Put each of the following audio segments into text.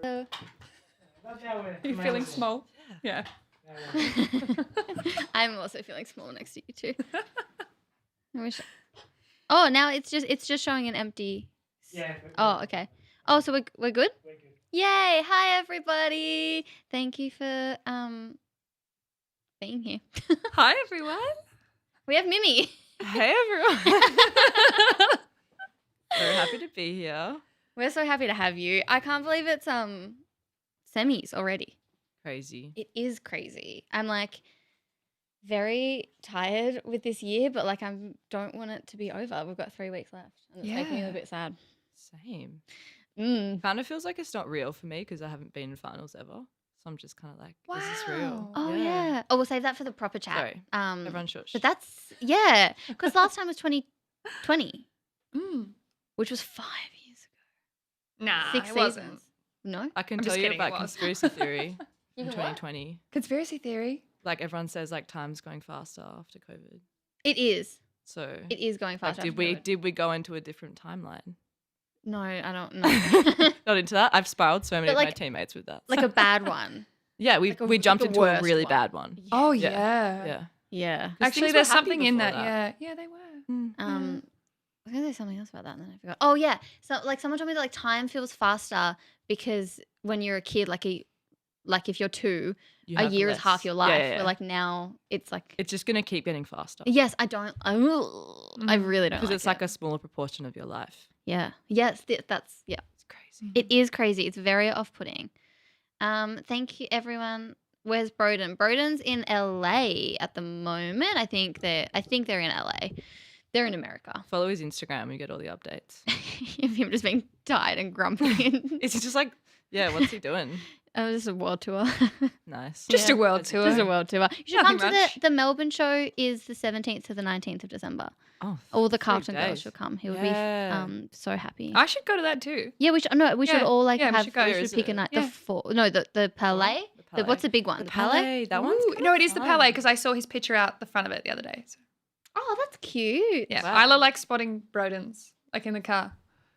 Are you feeling small? Yeah. I'm also feeling small next to you too. I wish. Oh, now it's just showing an empty. Yeah. Oh, okay. Oh, so we're good? We're good. Yay! Hi everybody. Thank you for being here. Hi, everyone. We have Mimi. Hey, everyone. Very happy to be here. We're so happy to have you. I can't believe it's semis already. Crazy. It is crazy. I'm like very tired with this year, but like I don't want it to be over. We've got 3 weeks left, and it's making me a little bit sad. Same. Mm. Kind of feels like it's not real for me because I haven't been in finals ever. So I'm just kind of like, is this real? Oh yeah. Oh, we'll save that for the proper chat. Sorry. Everyone shush. But that's because last time was 2020, which was 5 years ago. Nah, 6 it seasons. wasn't. No, I can I'm tell just you kidding, it about was. conspiracy theory You in can what? 2020. Conspiracy theory. Like everyone says, like time's going faster after COVID. it is. So It is going like, faster. did we go into a different timeline? No, I don't know. Not into that. I've spiraled so many But of my like- teammates with that. Like a bad one. yeah, we like jumped the into a worst really one. bad one. Oh Yeah. yeah. Yeah. Yeah. 'Cause Actually, things were there's happy something in before that. Yeah, they were. I was gonna say something else about that, and then I forgot. Oh yeah, so like someone told me that like time feels faster because when you're a kid, like if you're 2, You a have year is less- half your Yeah, life. yeah, yeah. But like now, it's like It's just gonna keep getting faster yes, I really don't because like it's like it. a smaller proportion of your life. Yeah, yes, that's yeah. It's crazy. It is crazy. It's very off-putting. Thank you everyone. Where's Broden? Broden's in LA at the moment. I think they're in LA. They're in America. Follow his Instagram. You get all the updates. Of him just being tired and grumpy. Is he just like, yeah? What's he doing? Just a world tour. Nice. Just Yeah. a world That's tour. Just a world tour. You should Nothing come to much. the Melbourne show is the 17th to the 19th of December. Oh, All the 3 Carlton girls days. should come. He would Yeah. be so happy. I should go to that too. Yeah, we should. No, we should Yeah, all like yeah, we have. should go. We Where should is pick a it? night. Yeah. The Palais. The What's the big one? The Palais. Palais. That one's Ooh, no, it is the fun. Palais because I saw his picture out the front of it the other day. So. Oh, that's cute. Yeah, Wow. Isla likes spotting Brodens like in the car.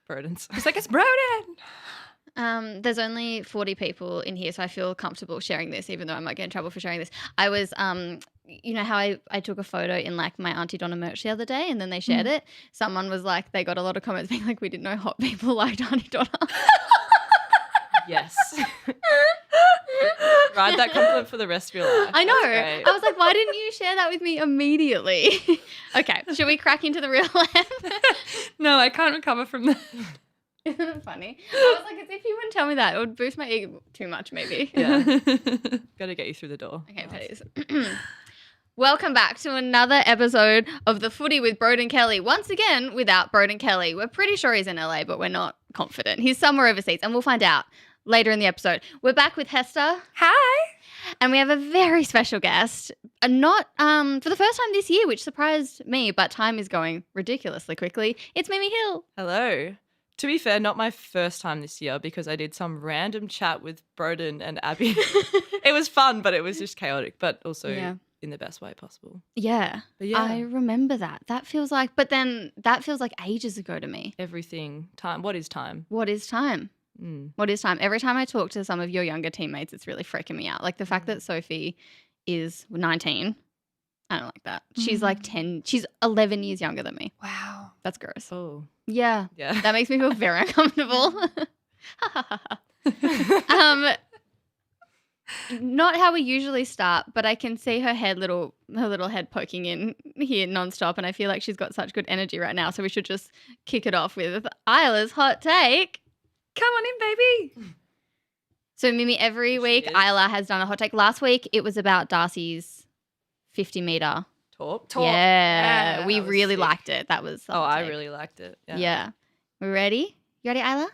Brodens. It's like it's Broden. There's only 40 people in here, so I feel comfortable sharing this, even though I might get in trouble for sharing this. I was, you know how I took a photo in like my Auntie Donna merch the other day, and then they shared it. Someone was like, they got a lot of comments being like, we didn't know hot people liked Auntie Donna. Yes. Ride that compliment for the rest of your life. I know. That's great. I was like, why didn't you share that with me immediately? Okay, should we crack into the real life? No, I can't recover from that. Isn't it funny? I was like, as if you wouldn't tell me that. It would boost my ego too much, maybe. Yeah. Got to get you through the door. Okay, Nice. please. Welcome back to another episode of the Footy with Broden Kelly. Once again, without Broden Kelly. We're pretty sure he's in LA, but we're not confident. He's somewhere overseas, and we'll find out later in the episode. We're back with Hester, Hi. and we have a very special guest. Not for the first time this year, which surprised me, but time is going ridiculously quickly. It's Mimi Hill. Hello. To be fair, not my first time this year because I did some random chat with Broden and Abby. It was fun, but it was just chaotic, but also Yeah. in the best way possible. Yeah, But yeah, I remember that. That feels like ages ago to me. everything. Time. What is time? What is time? Mm. What is time? Every time I talk to some of your younger teammates, it's really freaking me out. Like the fact that Sophie is 19. I don't like that. She's like 10. She's 11 years younger than me. Wow. That's gross. Oh, Yeah. yeah. That makes me feel very uncomfortable. Not how we usually start, but I can see her little head poking in here nonstop, and I feel like she's got such good energy right now. So we should just kick it off with Isla's hot take. Come on in, baby. So Mimi, every Here she week is. Isla has done a hot take. Last week it was about Darcy's 50-meter. Talk. Yeah, Yeah, we that was really sick. liked it. That was the Oh, hot I take. really liked it. Yeah. We ready? You ready, Isla?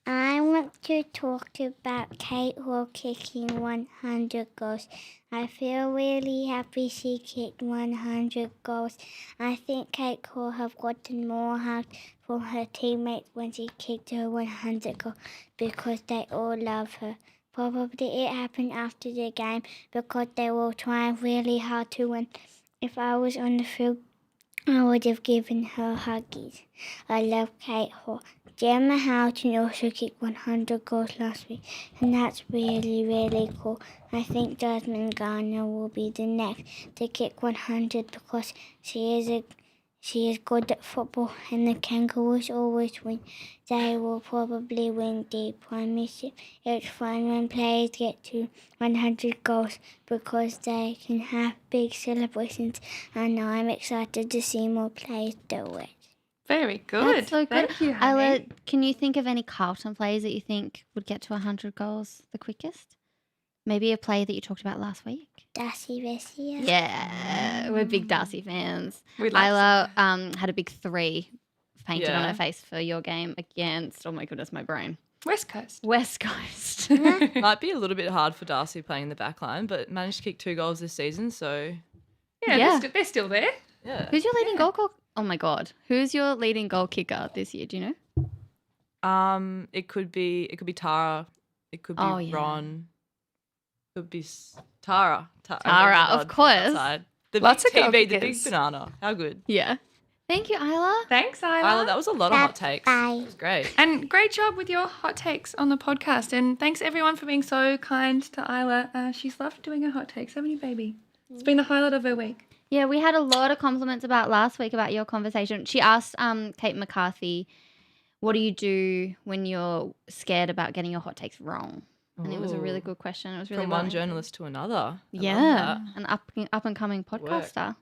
I want to talk about Kate Hall kicking 100 goals. I feel really happy she kicked 100 goals. I think Kate Hall have gotten more hugs from her teammates when she kicked her 100 goals because they all love her. Probably it happened after the game because they were trying really hard to win. If I was on the field, I would have given her huggies. I love Kate Hall. Gemma Houghton also kicked 100 goals last week, and that's really, really cool. I think Jasmine Garner will be the next to kick 100 because she is good at football, and the Kangaroos always win. They will probably win the premiership. It's fun when players get to 100 goals because they can have big celebrations, and I'm excited to see more players do it. Very good. That's so good. Thank you, Isla, honey. can you think of any Carlton players that you think would get to 100 goals the quickest? Maybe a player that you talked about last week? Darcy Vessia. Yeah, we're big Darcy fans. We like Isla had a big 3 painted on Yeah. her face for your game against, oh my goodness, my brain, West Coast. West Coast. Might be a little bit hard for Darcy playing in the back line, but managed to kick 2 goals this season, so Yeah, Yeah. They're still there. yeah. Who's your leading goal? Oh my god, who's your leading goal kicker this year? Do you know? It could be Tara. It could be Oh, yeah. Ron. Could be Tara. Tara, of course. The Lots big of goal TV, the big kickers. banana. How good. Yeah. Thank you, Isla. Thanks, Isla. Isla, that was a lot of hot takes. Bye. It was great. And great job with your hot takes on the podcast. And thanks everyone for being so kind to Isla. She's loved doing her hot takes, haven't you, baby? It's been the highlight of her week. Yeah, we had a lot of compliments about last week about your conversation. She asked Kate McCarthy, what do you do when you're scared about getting your hot takes wrong? And it was a really Ooh. good question. It was really From well one answered. journalist to another. I love Yeah, that. an up and coming podcaster.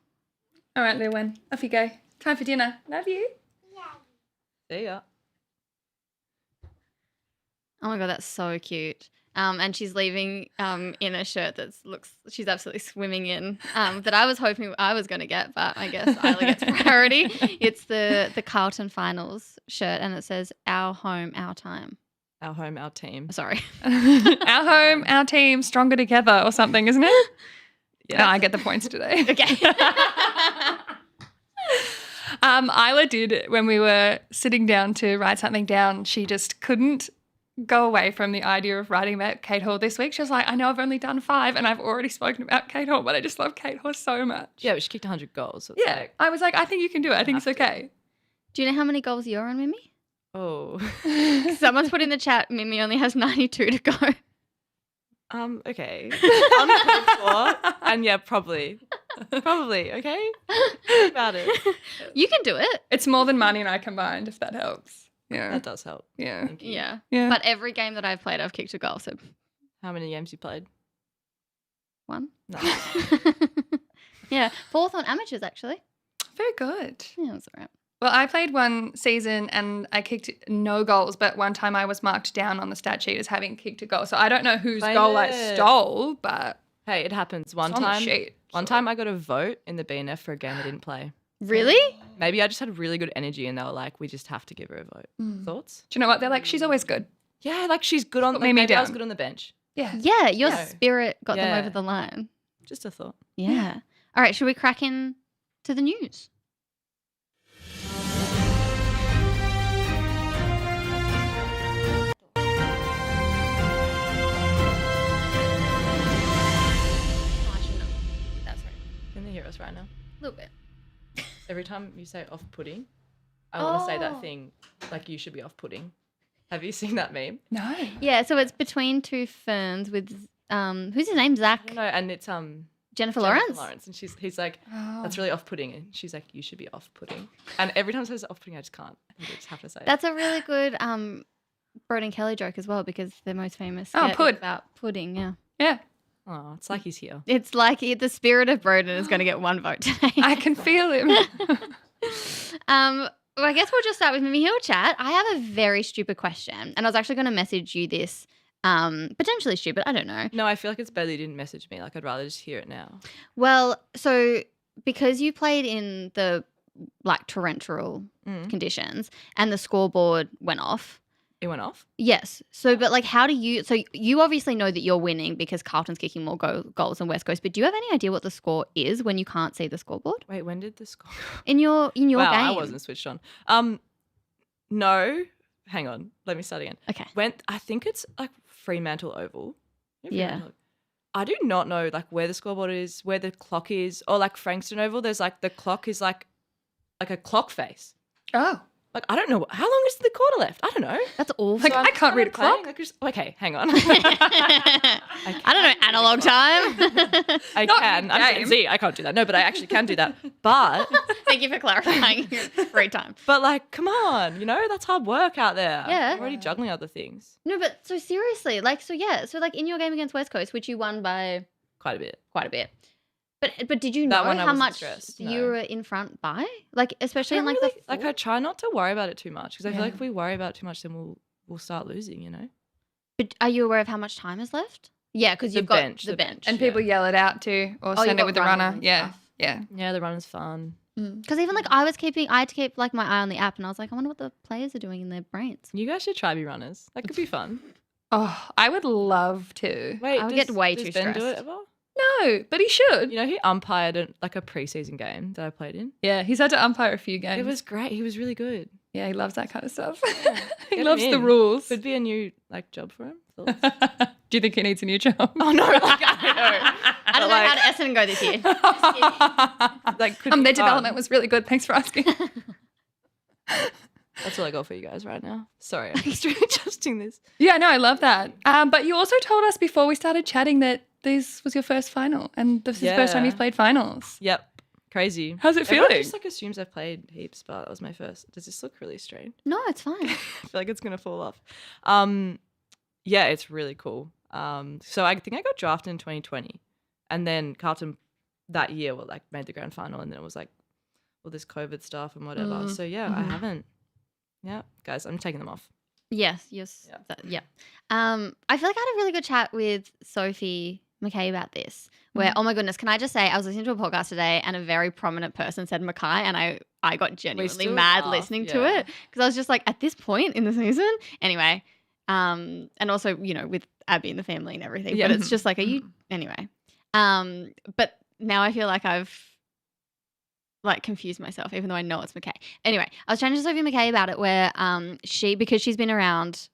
All right, Luwen, off you go. Time for dinner. Love you. See ya. Oh my god, that's so cute. And she's leaving in a shirt she's absolutely swimming in. That I was hoping I was going to get, but I guess Isla gets priority. It's the Carlton Finals shirt, and it says "Our home, our time." Our home, our team. Sorry. Our home, our team, stronger together or something, isn't it? Yeah. No, I get the points today. Okay. Isla did, when we were sitting down to write something down, she just couldn't go away from the idea of writing about Kate Hall this week. She was like, I know I've only done 5 and I've already spoken about Kate Hall, but I just love Kate Hall so much. Yeah, but she kicked 100 goals. So it's Yeah. like, I was like, I think you can do it. I think it's have to. okay. Do you know how many goals you're on, Mimi? oh. Someone's put in the chat, Mimi only has 92 to go. Okay. On 24. And yeah, probably. Probably, okay? Think about it. You can do it. It's more than Marnie and I combined, if that helps. Yeah. That does help. Yeah. Thank you. Yeah. Yeah. But every game that I've played, I've kicked a goal, so How many games you played? 1. No. Yeah. 4th on amateurs, actually. Very good. Yeah, that's all right. Well, I played one season and I kicked no goals, but one time I was marked down on the stat sheet as having kicked a goal. So I don't know whose Blame goal I it. stole, but Hey, it happens. One it's on the time sheet. One time I got a vote in the BNF for a game I didn't play. Really? Maybe I just had really good energy and they were like, we just have to give her a vote. Mm. Thoughts? Do you know what? They're like, she's always good. Yeah, like she's good on Put like, Mimi maybe I was down. good on the bench. Yeah. Yeah, your Yeah. spirit got them Yeah. over the line. Just a thought. Yeah. All right, should we crack in to the news? Oh, I shouldn't have. That's right. Can they hear us right now? A little bit. Every time you say off-putting, I want to say Oh. that thing like you should be off-putting. Have you seen that meme? No. Yeah, so it's between two ferns with who's his name? I Zach, don't know, and it's Jennifer Jennifer Lawrence. and he's like, Oh. that's really off-putting, and she's like, you should be off-putting. And every time it says off-putting, I just can't. I think I just have to say it. That's a really good Broden Kelly joke as well because the most famous Oh, sketch pud. is about pudding. Yeah, Yeah. Oh, it's like he's here. it's like the spirit of Broden is going to get one vote today. I can feel him. Well, I guess we'll just start with Mimi Hill chat. I have a very stupid question, and I was actually going to message you this. Potentially stupid. I don't know. No, I feel like it's better you didn't message me. Like, I'd rather just hear it now. Well, so because you played in the like torrential Mm. conditions, and the scoreboard went off. It went off? Yes. So, but like, how do you? So you obviously know that you're winning because Carlton's kicking more goals than West Coast. But do you have any idea what the score is when you can't see the scoreboard Wait, when did the score? in your Wow, game? I wasn't switched on. No. Hang on. Let me start again. Okay. I think it's like Fremantle Oval. You know Yeah. Fremantle? I do not know like where the scoreboard is, where the clock is, or like Frankston Oval. There's like the clock is like like a clock face. Oh. Like, I don't know. How long is the quarter left? I don't know. That's awful. Like, So I'm I can't read a kinda playing, clock. like, okay, hang on. I don't know, analog time. I Not can. in I'm game. Gen Z. I can't do that. No, but I actually can do that. But Thank you for clarifying your free time. like, come on, that's hard work out there. Yeah. I'm already juggling other things. No, but so seriously, so like in your game against West Coast, which you won by Quite a bit. quite a bit. But did you That know one I how wasn't much stressed, you no. were in front by? Like especially in I like really, the like I try not to worry about it too much because I feel Yeah. like if we worry about it too much, then we'll start losing. But are you aware of how much time is left? Yeah, because The you've got bench, the the bench. And people yell it out too, or Oh, you send it got with the runners runner. and Yeah. stuff. Yeah. Yeah, the run is fun. Because even like I had to keep like my eye on the app, and I was like, I wonder what the players are doing in their brains. You guys should try be runners. That could be fun. Oh, I would love to. Wait, I would get way does too Ben do it stressed. ever? No, but he should. He umpired a preseason game that I played in. Yeah, he's had to umpire a few games. It was great. He was really good. Yeah, he loves that kind of stuff. Get he him loves the in. rules. Could be a new job for him. Thoughts? Do you think he needs a new job? Oh no, like, I don't know. I don't know how did Essendon go this year. Like, could be Their fun. development was really good. Thanks for asking. That's all I got for you guys right now. Sorry, I'm just readjusting this. Yeah, no, I love that. But you also told us before we started chatting that this was your first final and this is the first time Yeah. you've played finals. Yep, crazy. How's it Everyone feeling? just assumes I've played heaps, but that was my first. Does this look really strange? No, it's fine. I feel like it's gonna fall off. Yeah, it's really cool. So I think I got drafted in 2020, and then Carlton that year made the grand final, and then it was like all this COVID stuff and whatever. So yeah, I haven't. Yeah, guys, I'm taking them off. Yes. Yeah. I feel like I had a really good chat with Sophie McKay about this. Where, oh my goodness, can I just say I was listening to a podcast today and a very prominent person said Mackay, and I got genuinely still mad laugh, listening to yeah. it because I was just like, at this point in the season, anyway. And also with Abby and the family and everything. Yeah. But it's just like, are you anyway? But now I feel like I've confused myself, even though I know it's McKay. Anyway, I was chatting to Sophie McKay about it where because she's been around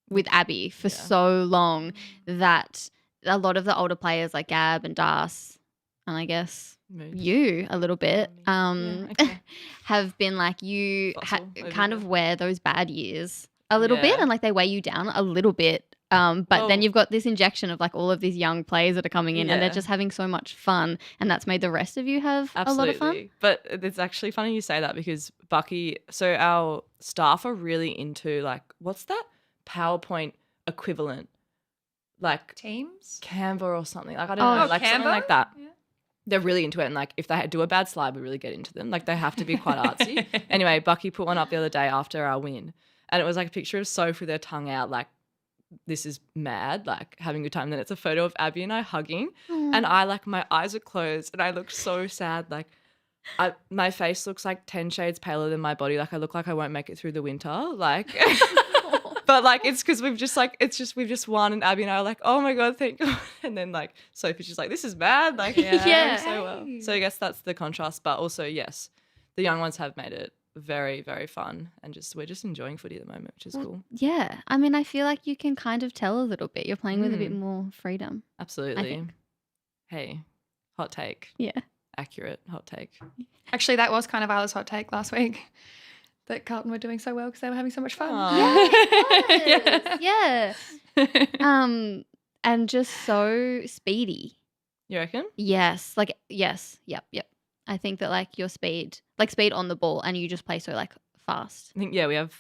with Abby for so long that a lot of the older players like Gab and Das and I guess you a little bit okay. have been like you Fossil over kind of here. wear those bad years a little bit Yeah. and like they weigh you down a little bit. But then Well- you've got this injection of like all of these young players that are coming in and they're Yeah. just having so much fun, and that's made the rest of you have a lot of fun. But it's actually funny you say that because Bucky, so our staff are really into what's that PowerPoint equivalent? Like Teams? Canva or something. I don't Oh, know, something Canva? like that. Yeah. They're really into it. And if they do a bad slide, we really get into them. They have to be quite artsy. Anyway, Bucky put one up the other day after our win. And it was a picture of Soph with her tongue out, this is mad, having a good time. Then it's a photo of Abby and I hugging. And I my eyes are closed and I look so sad. My face looks 10 shades paler than my body. I look like I won't make it through the winter. But it's because we've just won, and Abby and I are oh my God, thank God. And then Sophie's just this is bad. Yeah. So well. So I guess that's the contrast. But also, yes, the young ones have made it very, very fun, and we're just enjoying footy at the moment, which is cool. Yeah. I mean, I feel like you can kind of tell a little bit. You're playing with a bit more freedom. Absolutely. think. Hey, hot take. Yeah. Accurate hot take. Actually, that was kind of Isla's hot take last week. That Carlton were doing so well because they were having so much fun. Aw. Yeah. And just so speedy. You reckon? Yes. Yes. Yep. I think that your speed on the ball, and you just play so fast. I think, yeah, we have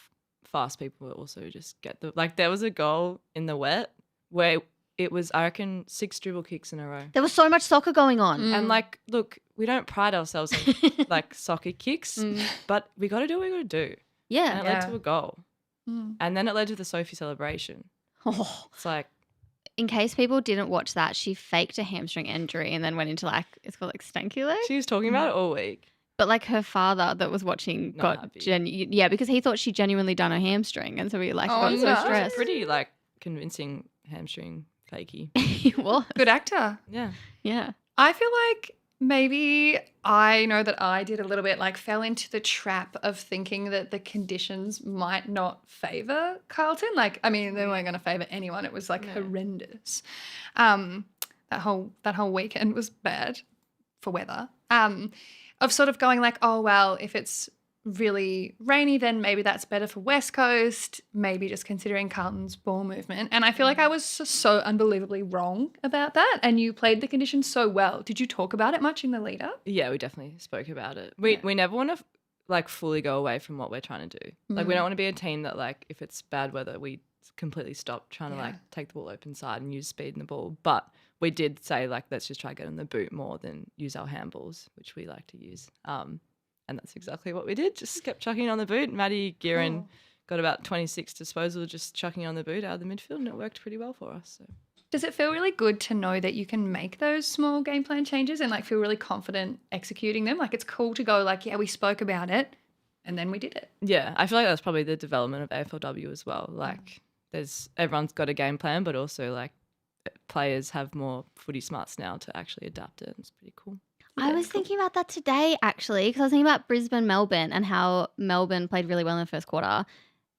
fast people that also just get there was a goal in the wet where it was, I reckon, 6 dribble kicks in a row. There was so much soccer going on. And look, we don't pride ourselves in soccer kicks, but we got to do what we got to do. Yeah. And it led to a goal. Mm. And then it led to the Sophie celebration. Oh. It's In case people didn't watch that, she faked a hamstring injury and then went into it's called stanky leg. she was talking about it all week. But her father that was watching Not got happy. because he thought she genuinely done her hamstring, and so he Oh, got no. so It was a stressed. pretty convincing hamstring fakey. He was. Good actor. Yeah. Yeah. I feel like maybe I know that I did a little bit fell into the trap of thinking that the conditions might not favour Carlton. I mean, they weren't going to favour anyone. It was horrendous. That whole weekend was bad. for weather, of sort of going like, oh, well, if it's really rainy, then maybe that's better for West Coast, maybe just considering Carlton's ball movement. And I feel like I was so unbelievably wrong about that, and you played the conditions so well. Did you talk about it much in the lead up? Yeah, we definitely spoke about it. We never want to like fully go away from what we're trying to do. Like we don't want to be a team that like if it's bad weather we completely stop trying to like take the ball open side and use speed in the ball. But we did say like let's just try to get in the boot more than use our handballs, which we like to use. And that's exactly what we did. Just kept chucking on the boot. Maddie Guerin got about 26 disposal just chucking on the boot out of the midfield, and it worked pretty well for us. So. Does it feel really good to know that you can make those small game plan changes and like feel really confident executing them? Like it's cool to go like, yeah, we spoke about it and then we did it. Yeah, I feel like that's probably the development of AFLW as well. Like everyone's got a game plan, but also like players have more footy smarts now to actually adapt it. It's pretty cool. I was thinking about that today, actually, because I was thinking about Brisbane-Melbourne and how Melbourne played really well in the first quarter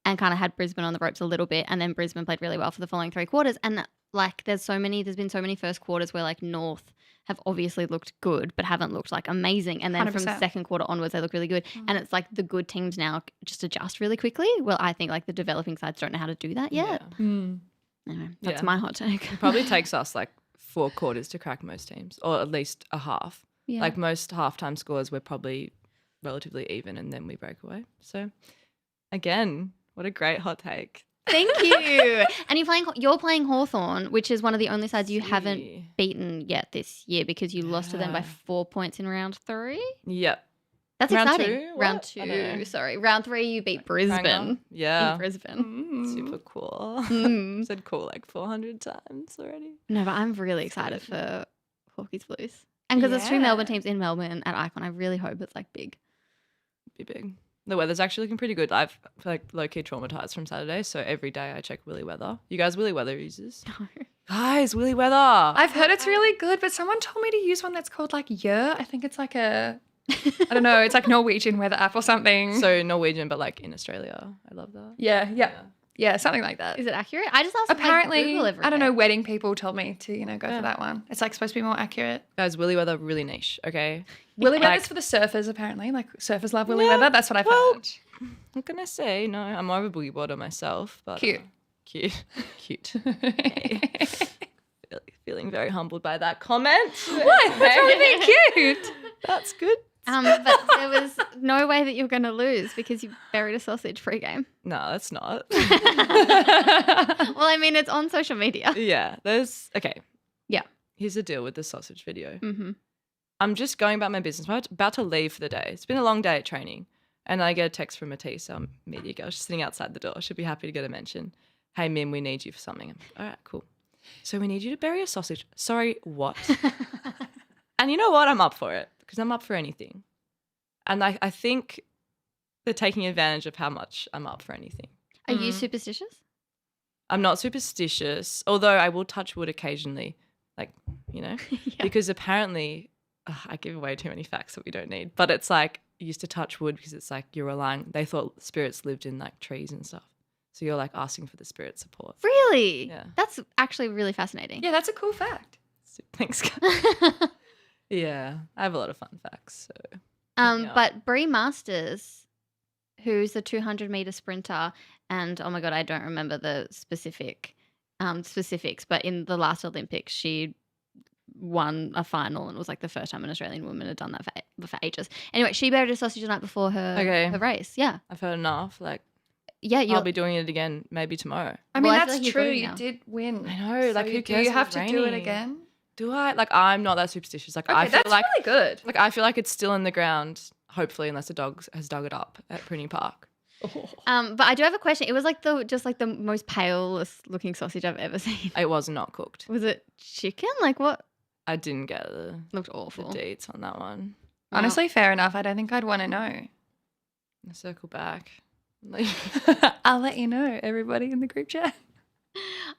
and kind of had Brisbane on the ropes a little bit, and then Brisbane played really well for the following 3 quarters. And like there's been so many first quarters where like North have obviously looked good but haven't looked like amazing, and then 100%. From second quarter onwards they look really good. And it's like the good teams now just adjust really quickly. Well, I think like the developing sides don't know how to do that yet. Anyway, that's my hot take. It probably takes us like 4 quarters to crack most teams, or at least a half. Yeah. Like most halftime scores, we're probably relatively even, and then we break away. So, again, what a great hot take. Thank you. And you're playing Hawthorn, which is one of the only sides you haven't beaten yet this year because you lost to them by 4 points in round 3. Yep. That's round exciting. 2? Round 2. Sorry. Round 3, you beat Brisbane. Yeah. In Brisbane. Super cool. Said cool like 400 times already. No, but I'm really excited for Hawkeys Blues. And because there's 2 Melbourne teams in Melbourne at Icon, I really hope it's like big. Be big. The weather's actually looking pretty good. I've like low-key traumatized from Saturday, so every day I check Willy Weather. You guys Willy Weather users? No. Guys, Willy Weather. I've heard it's really good, but someone told me to use one that's called like Yer. I think it's like I don't know, it's like Norwegian weather app or something. So Norwegian, but like in Australia. I love that. Yeah, something like that. Is it accurate? I just asked apparently, I don't know, wedding people told me to, go for that one. It's like supposed to be more accurate. Guys, Willy Weather, really niche, okay? Willy Weather's for the surfers, apparently. Like surfers love Willy Weather. That's what I've heard. I'm going to say, no, I'm more of a boogie boarder myself. But, Cute. Cute. Okay. Feeling very humbled by that comment. What? That's really cute. That's good. But there was no way that you were going to lose because you buried a sausage pre-game. No, that's not. Well, I mean, it's on social media. Yeah, okay. Yeah. Here's the deal with the sausage video. Mm-hmm. I'm just going about my business. I'm about to leave for the day. It's been a long day at training. And I get a text from Matisse, our media girl. She's sitting outside the door. She'll be happy to get a mention. Hey, Mim, we need you for something. I'm like, all right, cool. So we need you to bury a sausage. Sorry, what? And you know what? I'm up for it because I'm up for anything. And I think they're taking advantage of how much I'm up for anything. Are you superstitious? I'm not superstitious, although I will touch wood occasionally, because apparently I give away too many facts that we don't need. But it's like you used to touch wood because it's like you're relying. They thought spirits lived in like trees and stuff. So you're like asking for the spirit support. Really? Yeah. That's actually really fascinating. Yeah, that's a cool fact. Thanks, guys. Yeah, I have a lot of fun facts. So. But Brie Masters, who's the 200-meter sprinter, and oh my God, I don't remember the specifics, but in the last Olympics, she won a final and it was like the first time an Australian woman had done that for ages. Anyway, she buried a sausage the night before her race. Yeah. I've heard enough. I'll be doing it again maybe tomorrow. I mean, that's true. You did win. I know. So who cares? Do you have to do it again? Do I? I'm not that superstitious. Okay, I feel that's really good. I feel like it's still in the ground, hopefully, unless a dog has dug it up at Prinny Park. Oh. But I do have a question. It was the most palest looking sausage I've ever seen. It was not cooked. Was it chicken? Like what? I didn't get looked awful. The deets on that one. Honestly, fair enough. I don't think I'd want to know. I'll circle back. I'll let you know, everybody in the group chat.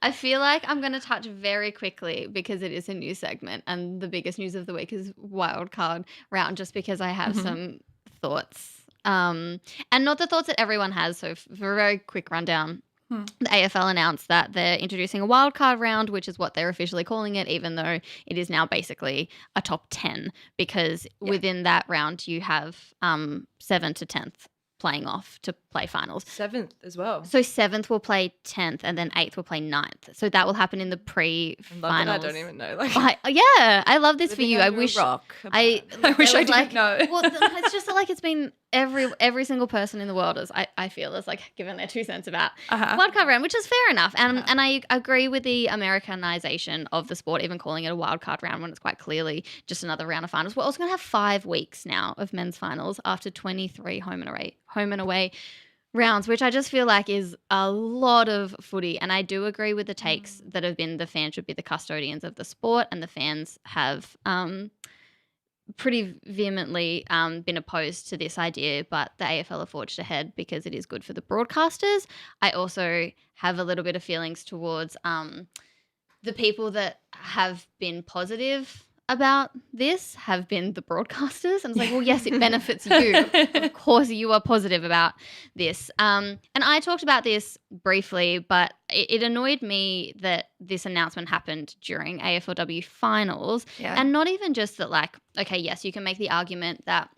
I feel like I'm going to touch very quickly because it is a news segment and the biggest news of the week is wildcard round just because I have some thoughts. And not the thoughts that everyone has. So for a very quick rundown, the AFL announced that they're introducing a wildcard round, which is what they're officially calling it, even though it is now basically a top 10, because within that round you have 7th to 10th playing off to play finals. 7th as well. So 7th will play 10th and then 8th will play 9th. So that will happen in the pre-finals. I don't even know. Like, I love this for you. I wish I wish I didn't know. Well, it's just like it's been every single person in the world is I feel is like given their 2 cents about wildcard round, which is fair enough. And I agree with the Americanization of the sport, even calling it a wildcard round when it's quite clearly just another round of finals. We're also going to have 5 weeks now of men's finals after 23 home and away rounds, which I just feel like is a lot of footy. And I do agree with the takes that have been the fans should be the custodians of the sport, and the fans have pretty vehemently been opposed to this idea, but the AFL have forged ahead because it is good for the broadcasters. I also have a little bit of feelings towards the people that have been positive about this have been the broadcasters. And it's like, well, yes, it benefits you. Of course you are positive about this. And I talked about this briefly, but it annoyed me that this announcement happened during AFLW finals. Yeah. And not even just that, like, okay, yes, you can make the argument that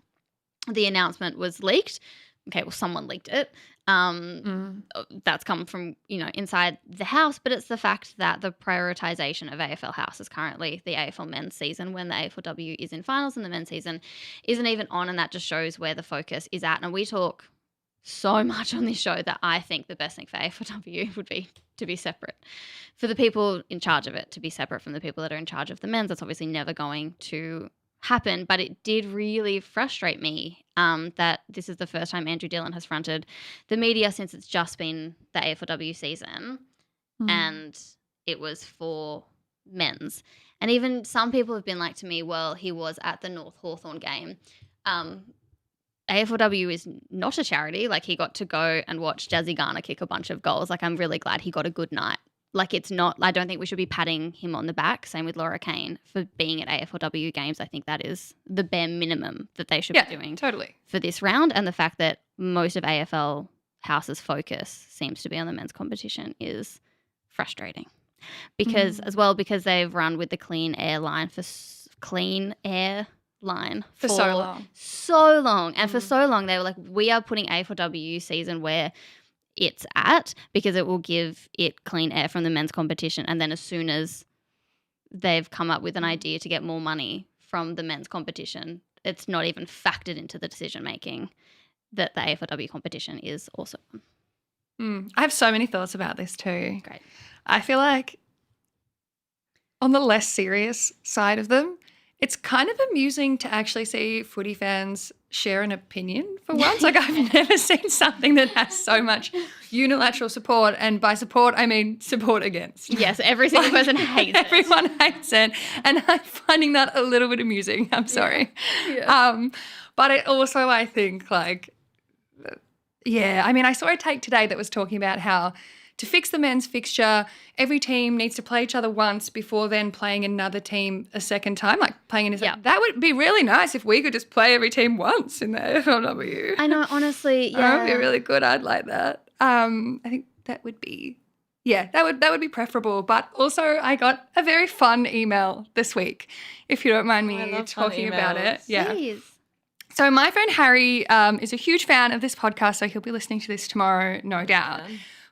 the announcement was leaked. Okay, well, someone leaked it. That's come from, inside the house, but it's the fact that the prioritization of AFL House is currently the AFL men's season when the AFLW is in finals and the men's season isn't even on, and that just shows where the focus is at. And we talk so much on this show that I think the best thing for AFLW would be to be separate. For the people in charge of it to be separate from the people that are in charge of the men's, that's obviously never going to happen, but it did really frustrate me that this is the first time Andrew Dillon has fronted the media since it's just been the AFLW season, and it was for men's. And even some people have been like to me, well, he was at the North Hawthorn game. AFLW is not a charity. Like, he got to go and watch Jazzy Garner kick a bunch of goals. Like, I'm really glad he got a good night. Like, it's not, I don't think we should be patting him on the back. Same with Laura Kane for being at AFLW games. I think that is the bare minimum that they should be doing for this round. And the fact that most of AFL House's focus seems to be on the men's competition is frustrating. Because because they've run with the clean air line for so long. So long. And for so long, they were like, we are putting AFLW season where it's at because it will give it clean air from the men's competition. And then as soon as they've come up with an idea to get more money from the men's competition, it's not even factored into the decision making that the AFLW competition is also on. I have so many thoughts about this too. Great. I feel like on the less serious side of them, it's kind of amusing to actually see footy fans share an opinion for once. Like, I've never seen something that has so much unilateral support, and by support, I mean support against. Yes, every single person hates it. Everyone hates it, and I'm finding that a little bit amusing. I'm sorry. Yeah. But it also, I think, like, I mean, I saw a take today that was talking about how to fix the men's fixture, every team needs to play each other once before then playing another team a second time, like playing in a second. That would be really nice if we could just play every team once in the AFLW. I know, honestly, That would be really good. I'd like that. I think that would be, that would be preferable. But also I got a very fun email this week, if you don't mind me talking about it. Yeah. Please. So my friend Harry is a huge fan of this podcast, so he'll be listening to this tomorrow, no doubt.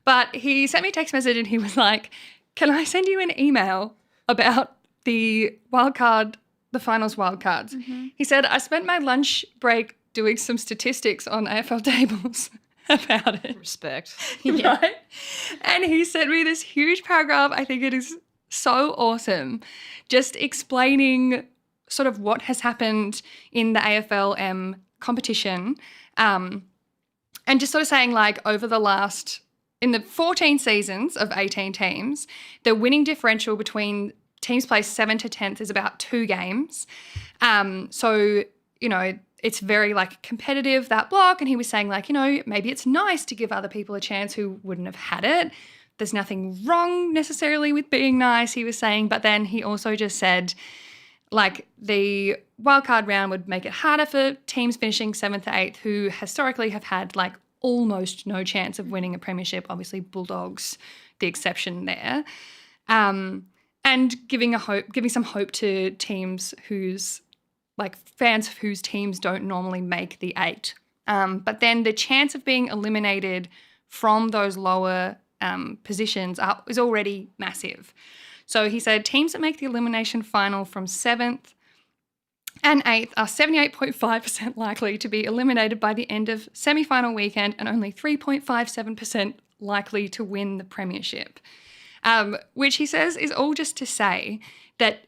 But he sent me a text message and he was like, can I send you an email about the wildcard, the finals wildcards? He said, I spent my lunch break doing some statistics on AFL tables about it. Respect. Right? And he sent me this huge paragraph. I think it is so awesome. Just explaining sort of what has happened in the AFLM competition, and just sort of saying, like, over the last, in the 14 seasons of 18 teams, the winning differential between teams placed 7th to 10th is about 2 games. So, it's very, like, competitive, that block. And he was saying, like, maybe it's nice to give other people a chance who wouldn't have had it. There's nothing wrong necessarily with being nice, he was saying. But then he also just said, like, the wildcard round would make it harder for teams finishing 7th to 8th who historically have had, like, almost no chance of winning a premiership. Obviously, Bulldogs, the exception there. And giving some hope to teams fans whose teams don't normally make the 8. But then the chance of being eliminated from those lower positions is already massive. So he said teams that make the elimination final from 7th and 8th are 78.5% likely to be eliminated by the end of semi-final weekend and only 3.57% likely to win the premiership. Which he says is all just to say that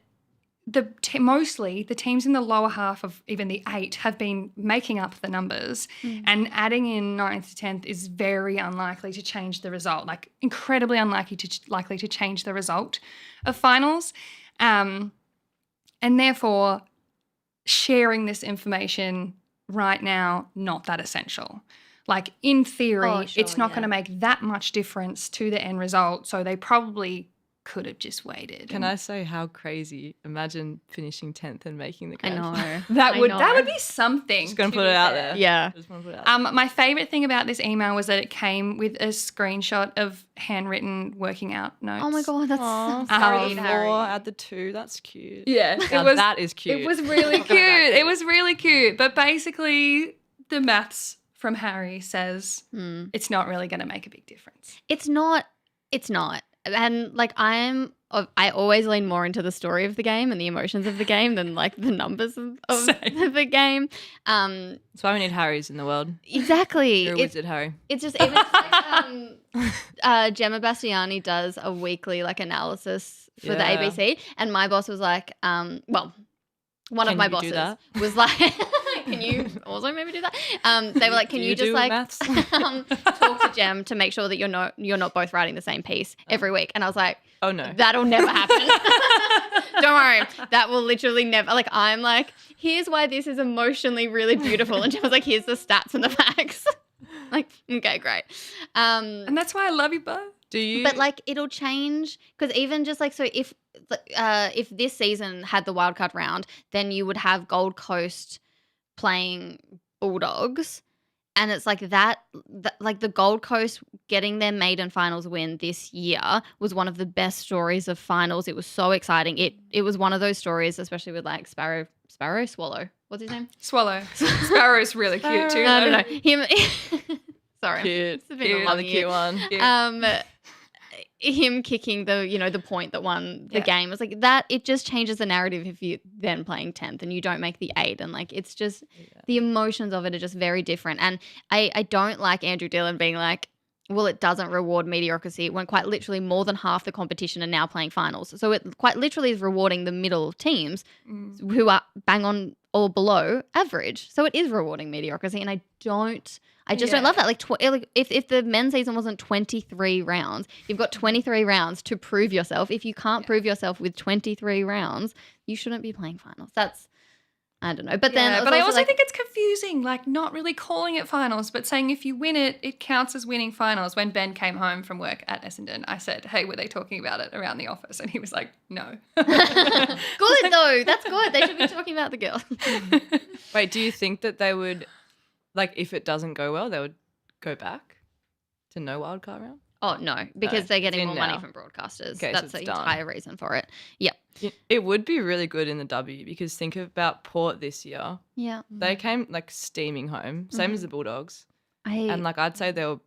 mostly the teams in the lower half of even the 8 have been making up the numbers, and adding in 9th to 10th is very unlikely to change the result, like incredibly likely to change the result of finals. And therefore, sharing this information right now, not that essential. Like, in theory, it's not going to make that much difference to the end result, so they probably could have just waited. Can I say how crazy? Imagine finishing 10th and making the grand final. I know. That would be something. Just going to put it out there. Yeah. My favourite thing about this email was that it came with a screenshot of handwritten working out notes. Oh my God, that's so Add sweet, the Harry. 4, add the 2. That's cute. Yeah. That is cute. It was really cute. It was really cute. But basically, the maths from Harry says it's not really going to make a big difference. It's not. And like I always lean more into the story of the game and the emotions of the game than like the numbers of the game. That's why we need Harrys in the world. Exactly. You're a wizard, Harry. It's just even like Gemma Bastiani does a weekly like analysis for the ABC, and my boss was like, one of my bosses was like, can you also maybe do that? They were like, can you just like talk to Gem to make sure that you're not both writing the same piece every week? And I was like, oh no, that'll never happen. Don't worry, that will literally never. Like, I'm like, here's why this is emotionally really beautiful, and Gem was like, here's the stats and the facts. Like, okay, great. And that's why I love you both. Do you? But like, it'll change because even just like, so if this season had the wildcard round, then you would have Gold Coast playing Bulldogs, and it's like that like the Gold Coast getting their maiden finals win this year was one of the best stories of finals. It was so exciting. It was one of those stories, especially with like Swallow. What's his name? Swallow. Sparrow's really cute too. I don't know him. Sorry, Cute. It's been a long year. Cute one. Him kicking the point that won the game was like that. It just changes the narrative if you then playing 10th and you don't make the 8, and like it's just the emotions of it are just very different. And I don't like Andrew Dillon being like, well, it doesn't reward mediocrity when quite literally more than half the competition are now playing finals. So it quite literally is rewarding the middle teams who are bang on or below average. So it is rewarding mediocrity, and I just don't love that. Like, if the men's season wasn't 23 rounds, you've got 23 rounds to prove yourself. If you can't prove yourself with 23 rounds, you shouldn't be playing finals. I don't know. But I also think it's confusing, like not really calling it finals, but saying if you win it, it counts as winning finals. When Ben came home from work at Essendon, I said, hey, were they talking about it around the office? And he was like, no. Good though. That's good. They should be talking about the girls. Wait, do you think that they would, like, if it doesn't go well, they would go back to no wildcard round? Oh, no, because they're getting more money now. from broadcasters. Okay, that's so the it's done. entire reason for it. Yep. It would be really good in the W, because think about Port this year. Yeah. They came like steaming home, same as the Bulldogs. And like I'd say they were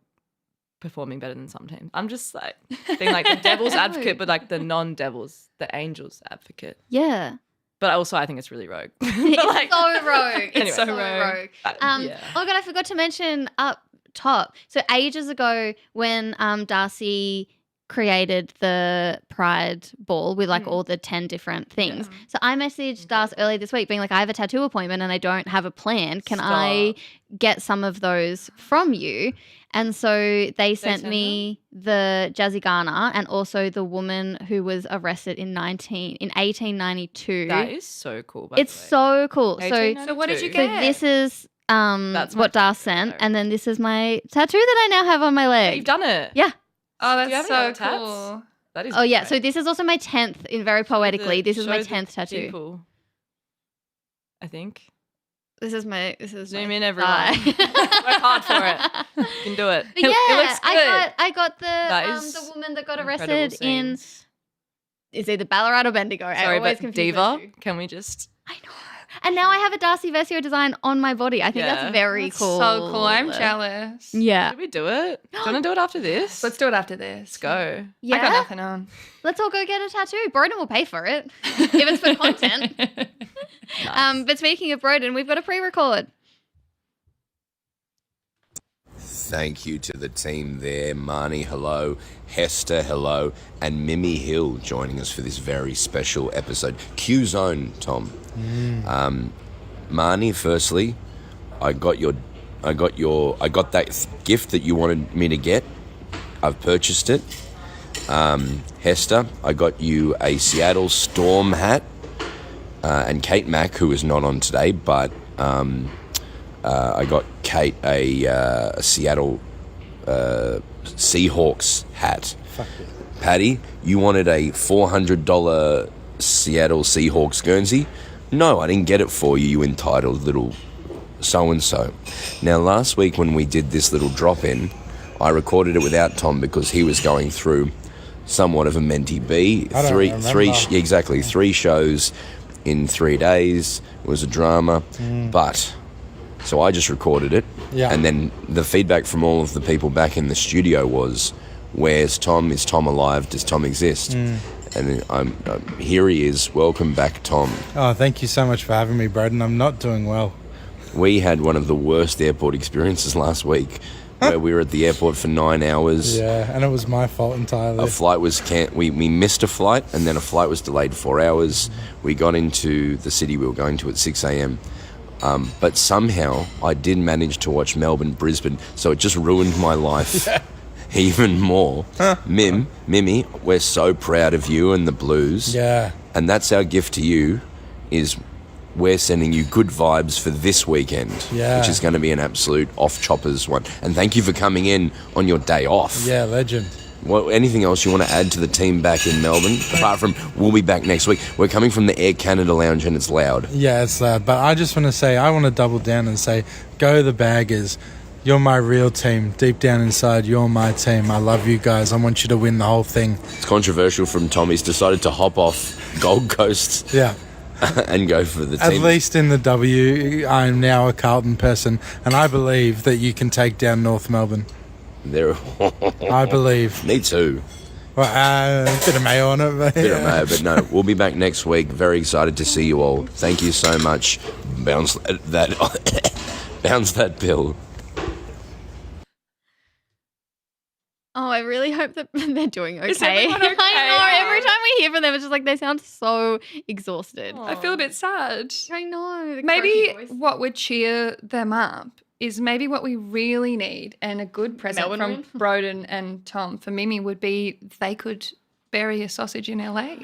performing better than some teams. I'm just like being like the devil's advocate, but like the non-devils, the angels advocate. Yeah. But also I think it's really rogue. It's like, so rogue. Anyway. It's so rogue. Oh, God, I forgot to mention up top. So ages ago when Darcy created the Pride ball with like all the 10 different things. Yeah. So I messaged Darcy earlier this week being like, I have a tattoo appointment and I don't have a plan. Can I get some of those from you? And so they sent me the Jazzy Garner and also the woman who was arrested in 1892. That is so cool. It's so cool. So what did you get? So this is that's what Dar sent, and then this is my tattoo that I now have on my leg. You've done it. Yeah. Oh, that's so tats? cool. That is. Oh yeah. great. So this is also my 10th. In very poetically, this is my 10th tattoo. People, I think. This is Zoom my in, everyone. thigh. Work hard for it. You can do it. But yeah, It looks good. I got That is the woman that got incredible arrested in scenes. is either Ballarat or Bendigo. I Sorry, always but confuse Diva, those two. can we just... I know. And now I have a Darcy Versio design on my body. I think Yeah. that's very That's cool. so cool. I'm jealous. Yeah. Should we do it? Do you want to do it after this? Let's do it after this. Let's go. Yeah. I got nothing on. Let's all go get a tattoo. Broden will pay for it if it's for content. Nice. But speaking of Broden, we've got a pre-record. Thank you to the team there. Marnie, hello. Hester, hello. And Mimi Hill joining us for this very special episode. Q Zone, Tom. Marnie, firstly, I got that gift that you wanted me to get. I've purchased it. Hester, I got you a Seattle Storm hat. And Kate Mack, who is not on today, but I got Kate a Seattle Seahawks hat. Fuck yeah. Patty, you wanted a $400 Seattle Seahawks Guernsey? No, I didn't get it for you, you entitled little so-and-so. Now, last week when we did this little drop-in, I recorded it without Tom because he was going through somewhat of a mentee B. I don't remember. Exactly, 3 shows in 3 days. It was a drama. But, so I just recorded it. Yeah. And then the feedback from all of the people back in the studio was, where's Tom? Is Tom alive? Does Tom exist? And here he is. Welcome back, Tom. Oh, thank you so much for having me, Broden. I'm not doing well. We had one of the worst airport experiences last week where we were at the airport for 9 hours. Yeah, and it was my fault entirely. A flight was we missed a flight, and then a flight was delayed 4 hours. We got into the city we were going to at 6 a.m. But somehow I did manage to watch Melbourne-Brisbane, so it just ruined my life even more. Mimi, we're so proud of you and the Blues. Yeah. And that's our gift to you, is we're sending you good vibes for this weekend, Yeah. which is going to be an absolute off-choppers one. And thank you for coming in on your day off. Yeah, legend. Anything else you want to add to the team back in Melbourne? Apart from, we'll be back next week. We're coming from the Air Canada Lounge and it's loud. Yeah, it's loud. But I just want to say, I want to double down and say, go the Baggers. You're my real team. Deep down inside, you're my team. I love you guys. I want you to win the whole thing. It's controversial from Tom. He's decided to hop off Gold Coast Yeah. and go for the At team. least in the W, I'm now a Carlton person, and I believe that you can take down North Melbourne. There. I believe. Me too. Well, a bit of mayo on it. But Bit of mayo, but no, we'll be back next week. Very excited to see you all. Thank you so much. Bounce that, bounce that bill. Oh, I really hope that they're doing okay. Is everyone okay? I know. Every time we hear from them, it's just like they sound so exhausted. I feel a bit sad. I know. the Maybe croaky voice. what would cheer them up is maybe what we really need, and a good present Melbourne from Broden and Tom for Mimi would be they could bury a sausage in LA.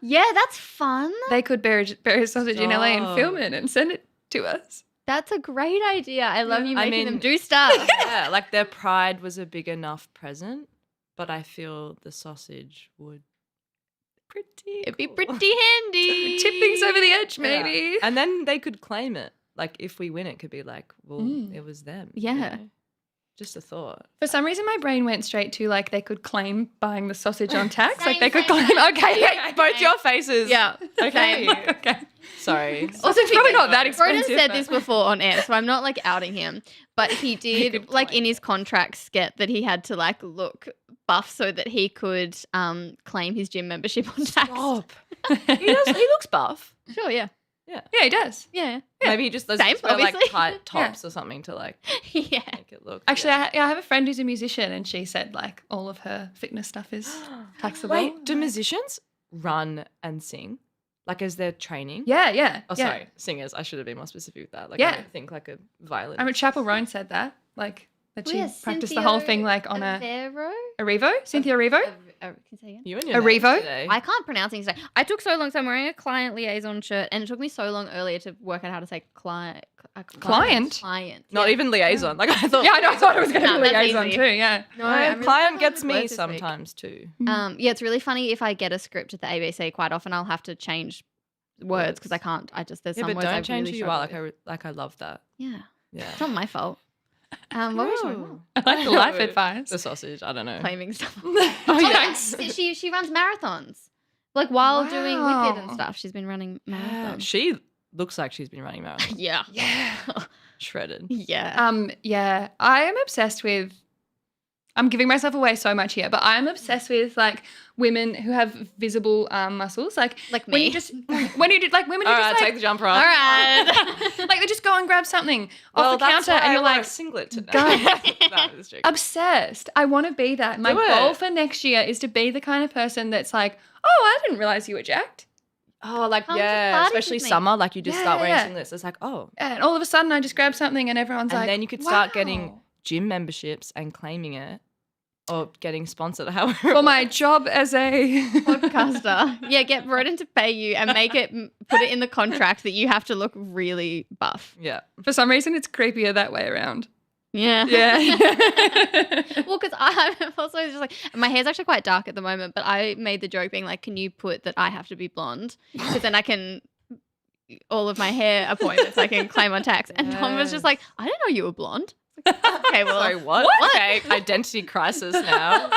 Yeah, that's fun. They could bury a sausage in LA and Stop. film it and send it to us. That's a great idea. I love you I making them mean- do stuff. Yeah, like their pride was a big enough present, but I feel the sausage would pretty. It'd be cool. pretty handy. Tip things over the edge, Yeah. maybe. And then they could claim it. Like if we win, it could be like, well, it was them. you Yeah. know? Just a thought. For some reason, my brain went straight to like they could claim buying the sausage on tax. Same, Like they could same. claim. Okay, Both your faces. Yeah. Okay. okay. Sorry. Also, it's probably not that Broden expensive. said but- this before on air, so I'm not like outing him. But he did could like claim in his contracts get that he had to like look buff so that he could claim his gym membership on tax. Stop. He looks buff. Sure, yeah. Yeah, he does. Yeah. Maybe he just does Same, wear like obviously. tight tops or something to like Yeah. make it look. Actually, I have a friend who's a musician, and she said like all of her fitness stuff is taxable. Wait, do musicians run and sing like as they're training? Yeah, yeah. Oh, yeah. sorry, singers. I should have been more specific with that. Like, Yeah. I don't think like a violin. I remember Chapel Roan said that, like that she Yeah, practiced the whole thing like on Avero? a Revo, Cynthia Revo. Can you say again? You and your a names Revo? today. I can't pronounce things today. I took so long, so I'm wearing a client liaison shirt, and it took me so long earlier to work out how to say client. Client? Client. Not yeah. even liaison. Like I thought. Yeah, I know. I thought it was going to No, be that's liaison easy. too. Yeah. No, No, I'm really client struggling gets with me words this week. sometimes too. Yeah, it's really funny if I get a script at the ABC. Quite often, I'll have to change words because I can't. There's Yeah, some but words I don't change really who you are. struggle with. I love that. Yeah. Yeah. It's not my fault. What were you talking about? I like the life advice. The sausage. I don't know. Claiming stuff. Oh yeah. She runs marathons. Like while doing Wicked and Wow. stuff, she's been running marathons. She looks like she's been running marathons. Yeah. Yeah. Shredded. Yeah. Yeah. I am obsessed with. I'm giving myself away so much here, but I'm obsessed with like women who have visible arm muscles, like Like when me. you just when you do like women who All just right, like take the jumper off. All right. like they just go and grab something Well, off the that's counter why and I you're wore a like singlet today. go. No, it's joking. obsessed. I want to be that. My Do it. goal for next year is to be the kind of person that's like, oh, I didn't realize you were jacked. Oh, like Come to yeah, parties especially with me. summer. Like you just Yeah, start wearing yeah. singlets. It's like oh, And all of a sudden I just grab something and everyone's and like, then you could start wow. getting gym memberships and claiming it, or getting sponsored. However, for my job as a Podcaster. Yeah, get Broden to pay you and put it in the contract that you have to look really buff. yeah. For some reason, it's creepier that way around. Yeah. Yeah. Well, because I'm also just like, my hair's actually quite dark at the moment, but I made the joke being like, can you put that I have to be blonde? Because then I can, all of my hair appointments, I can claim on tax. And Tom was just like, I didn't know you were blonde. Okay, well, Sorry, what? Okay, identity crisis now.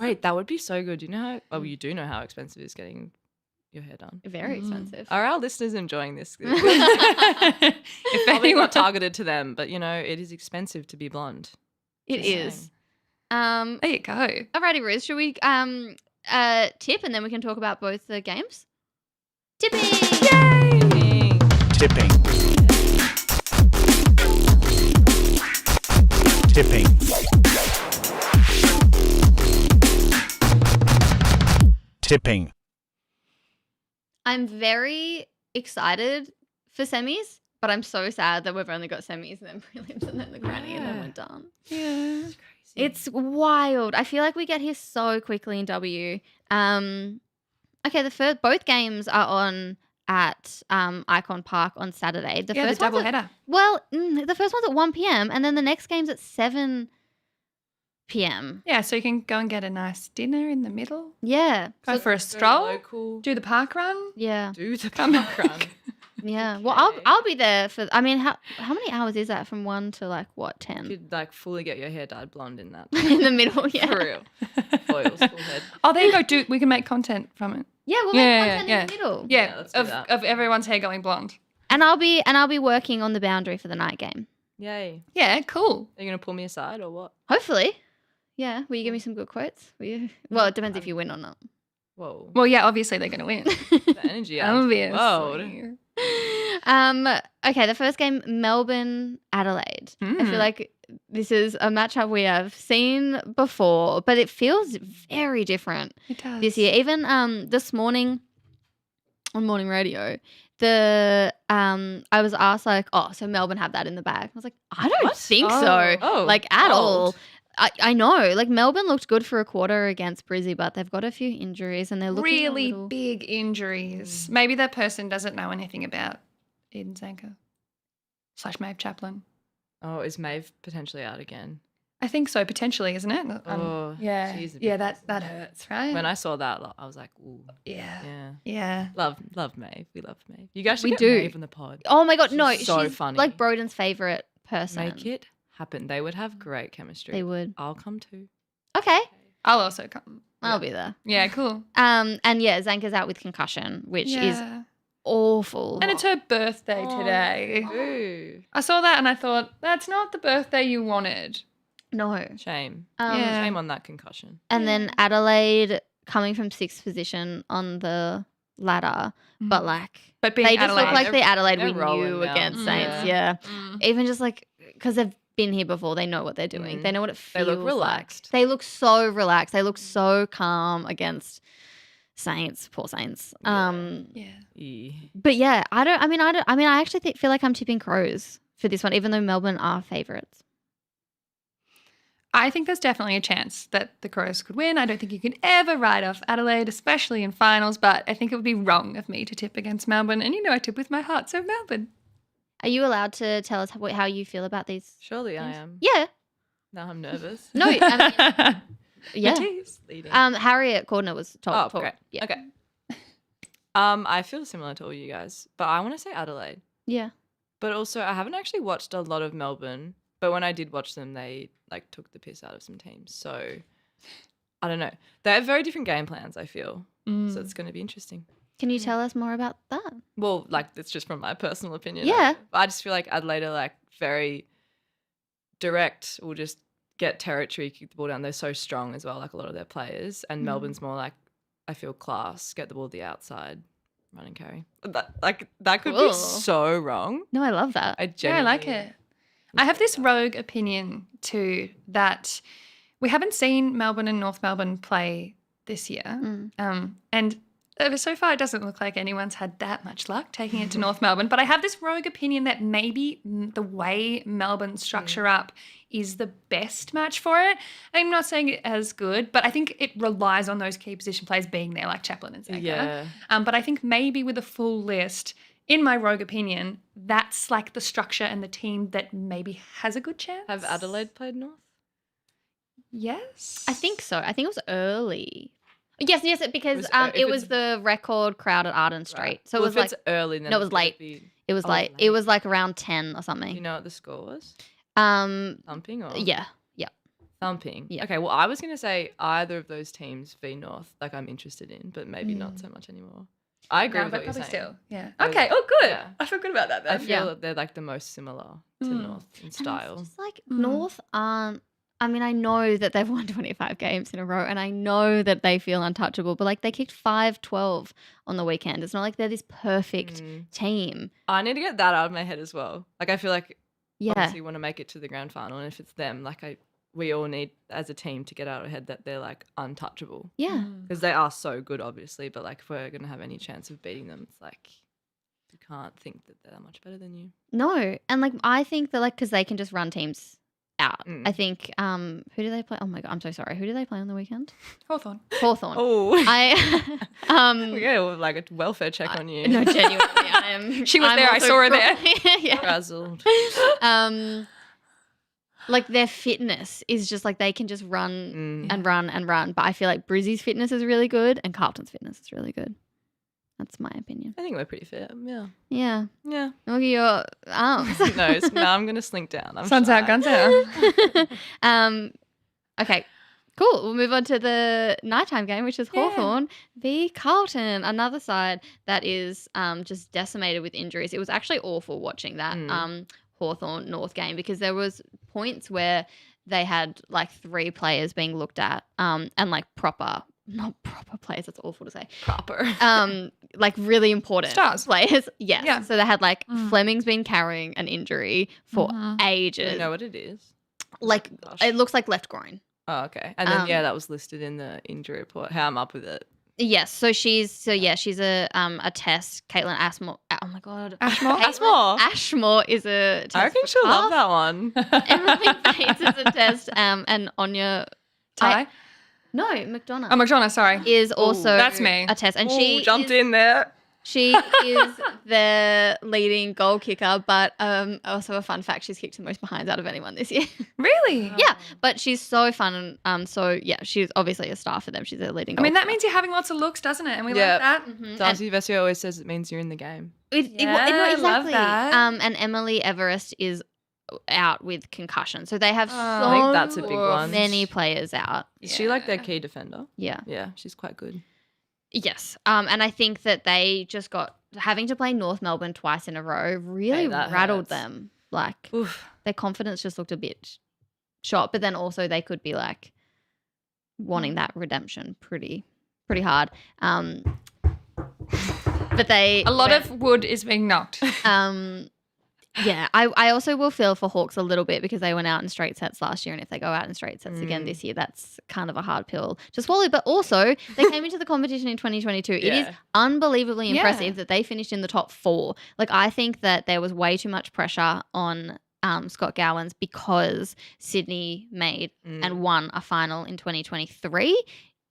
Wait, that would be so good. You know how? Oh, you do know how expensive it is getting your hair done. very expensive. Are our listeners enjoying this? If Probably anyone, not targeted to them, but you know, it is expensive to be blonde. It Just is. saying. there you go. Alrighty, Ruth, should we tip and then we can talk about both the games? Tipping! Yay! Tipping. Tipping. Tipping. I'm very excited for semis, but I'm so sad that we've only got semis and then prelims and then the granny and then we're done. Yeah. It's wild. I feel like we get here so quickly in W. Okay, both games are on at Icon Park on Saturday. The Yeah, the first one's double at- header. Well, the first one's at 1 p.m. and then the next game's at 7 p.m. Yeah, so you can go and get a nice dinner in the middle, Yeah. go So- for a Go stroll, local. do the park run. yeah. Do the Come park run. Yeah. Well, Okay. I'll be there for. I mean, how many hours is that from 1 to like what 10? You could like fully get your hair dyed blonde in that. In the middle. Yeah. For real. Foils, full head. Oh, there you go. We can make content from it. Yeah. We'll Yeah, make content yeah, in the middle. Yeah, Yeah, let's do that. of everyone's hair going blonde. And I'll be working on the boundary for the night game. Yay. Yeah, cool. Are you gonna pull me aside or what? Hopefully. Yeah. Will you give me some good quotes? Will you? Well, it depends if you win or not. Whoa. Well, yeah, obviously they're going to win. The energy out. Obviously. Whoa. Okay, the first game, Melbourne, Adelaide. I feel like this is a matchup we have seen before, but it feels very different It does. this year. Even this morning on morning radio, I was asked like, oh, so Melbourne have that in the bag. I was like, I don't What? think Oh. so. Oh, Like at all. bold. I know. Like Melbourne looked good for a quarter against Brizzy, but they've got a few injuries and they're looking really a little... big injuries. Maybe that person doesn't know anything about Eden Zanker / Maeve Chaplin. Oh, is Maeve potentially out again? I think so, potentially, isn't it? Oh, yeah, she's a bit yeah, that hurts, right? When I saw that, I was like, ooh, yeah, yeah. yeah. Love Maeve. We love Maeve. You guys should We get do. Maeve on the pod. Oh my God, She's no. so she's funny. like Broden's favorite person. Make it happen. They would have great chemistry. They would. I'll come too. Okay. I'll also come. I'll be there. Yeah, cool. And yeah, Zanka's out with concussion, which is Yeah. awful. And it's her birthday Oh, today. Ooh. I saw that and I thought, that's not the birthday you wanted. no. Shame. Yeah. Shame on that concussion. And then Adelaide coming from 6th position on the ladder, but like But being they just Adelaide, look like the Adelaide they're we rolling knew now. against Saints. Yeah. Yeah. Even just like because they've been here before, they know what they're doing. They know what it They feels look relaxed. like. They look so relaxed. They look so calm against Saints, poor Saints. yeah. But yeah, I actually feel like I'm tipping Crows for this one, even though Melbourne are favourites. I think there's definitely a chance that the Crows could win. I don't think you can ever write off Adelaide, especially in finals, but I think it would be wrong of me to tip against Melbourne. And you know I tip with my heart, so Melbourne. Are you allowed to tell us how you feel about these? Surely I am. Yeah. Now I'm nervous. No, I mean, yeah. Leading. Harriet Cordner was told. Oh, great. Yeah. Okay. I feel similar to all you guys, but I want to say Adelaide. Yeah. But also, I haven't actually watched a lot of Melbourne, but when I did watch them, they like took the piss out of some teams. So I don't know. They have very different game plans, I feel. So it's going to be interesting. Can you tell us more about that? Well, like it's just from my personal opinion. Yeah. I just feel like Adelaide are like very direct, will just get territory, kick the ball down. They're so strong as well, like a lot of their players. And Melbourne's more like, I feel class, get the ball to the outside, run and carry. That could Cool. be so wrong. No, I love that. I Yeah, I genuinely like it. I have this rogue opinion too that we haven't seen Melbourne and North Melbourne play this year. And so far it doesn't look like anyone's had that much luck taking it to North Melbourne. But I have this rogue opinion that maybe the way Melbourne structure up is the best match for it. I'm not saying it as good, but I think it relies on those key position players being there, like Chaplin and Zeka. Yeah. But I think maybe with a full list, in my rogue opinion, that's like the structure and the team that maybe has a good chance. Have Adelaide played North? Yes. I think so. I think it was early. Yes, because If it was it's- the record crowd at Arden Street. Right. So Well, it was if like it's early, then no, it was it's gonna late. be- it was Oh, late. It was like around 10 or something. You know what the score was? Thumping or Yeah. thumping? Yeah. Okay. Well, I was gonna say either of those teams v North, like I'm interested in, but maybe not so much anymore. I agree No, with but what you're probably saying. still. Yeah. I- Okay. Oh, good. yeah. I feel good about that I then. feel that they're like the most similar to North in style. Just like North aren't. I mean, I know that they've won 25 games in a row, and I know that they feel untouchable. But like they kicked 5-12 on the weekend. It's not like they're this perfect team. I need to get that out of my head as well. Like I feel like Yeah. obviously want to make it to the grand final, and if it's them, like we all need as a team to get out of our head that they're like untouchable Yeah. because they are so good, obviously. But like if we're gonna have any chance of beating them, it's like you can't think that they're much better than you. No, and like I think that like because they can just run teams out. Mm. I think who do they play? Oh my god, I'm so sorry. Who do they play on the weekend? Hawthorn. Hawthorn. Oh, I yeah, well, like a welfare check on you. no, genuinely, I am. She was I'm there, I also saw her there. yeah. Frazzled. Like their fitness is just like they can just run and run and run. But I feel like Brizzy's fitness is really good and Carlton's fitness is really good. That's my opinion. I think we're pretty fair. Yeah. Yeah. Yeah. Look at your arms. No, now I'm gonna slink down. I'm Sun's shy. out, guns out. Okay. Cool. We'll move on to the nighttime game, which is Hawthorn v Carlton, another side that is just decimated with injuries. It was actually awful watching that Hawthorn North game because there was points where they had like 3 players being looked at and like not proper players, that's awful to say. Proper. Like really important Stars. players. Yes. Yeah. So they had like Fleming's been carrying an injury for Do ages. you know what it is? Like Gosh. it looks like left groin. Oh, okay. And then that was listed in the injury report. How I'm up with it. Yes, she's a test. Caitlin Ashmore. Oh my god, Ashmore? Caitlin Ashmore is a test. I reckon for she'll calf. love that one. Emily Bates is a test. And Anya Ty? no McDonough Oh, McDonough, sorry. is also that's me. a test, and Ooh, she jumped is, in there. She is the leading goal kicker, but also a fun fact, she's kicked the most behinds out of anyone this year. Really? Yeah, but she's so fun. So yeah, she's obviously a star for them. She's a leading I goal mean, that kicker. means you're having lots of looks, doesn't it? And we Yeah. like that. And- Darcy Vesio always says it means you're in the game. no, I love exactly. that. And Emily Everest is out with concussion, so they have I think that's a big one. many players out. Is she like their key defender? Yeah. Yeah, she's quite good. Yes. And I think that they just got having to play North Melbourne twice in a row really Hey, that rattled hurts. them. Like Oof. their confidence just looked a bit shot, but then also they could be like wanting that redemption pretty hard. But they A lot of wood is being knocked. yeah, I also will feel for Hawks a little bit because they went out in straight sets last year, and if they go out in straight sets again this year, that's kind of a hard pill to swallow. But also, they came into the competition in 2022. It is Yeah. unbelievably Yeah. impressive that they finished in the top 4. Like, I think that there was way too much pressure on Scott Gowans because Sydney made and won a final in 2023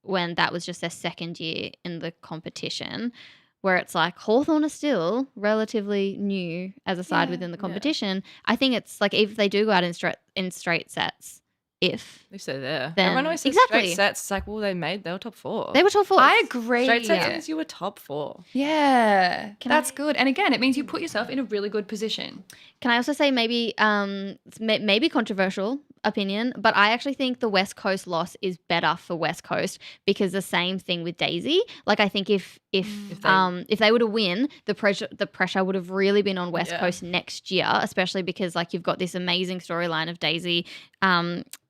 when that was just their second year in the competition. Where it's like Hawthorn are still relatively new as a side within the competition. I think it's like if they do go out in straight sets, if. At least they're there. Then- Everyone always says exactly. straight sets. It's like, well, they were top 4. They were top 4. I agree. Straight sets means you were top 4. Yeah, Can that's I- good. And again, it means you put yourself in a really good position. Can I also say maybe maybe controversial opinion, but I actually think the West Coast loss is better for West Coast because the same thing with Daisy. Like I think if they were to win, the pressure would have really been on West Yeah. Coast next year, especially because like you've got this amazing storyline of Daisy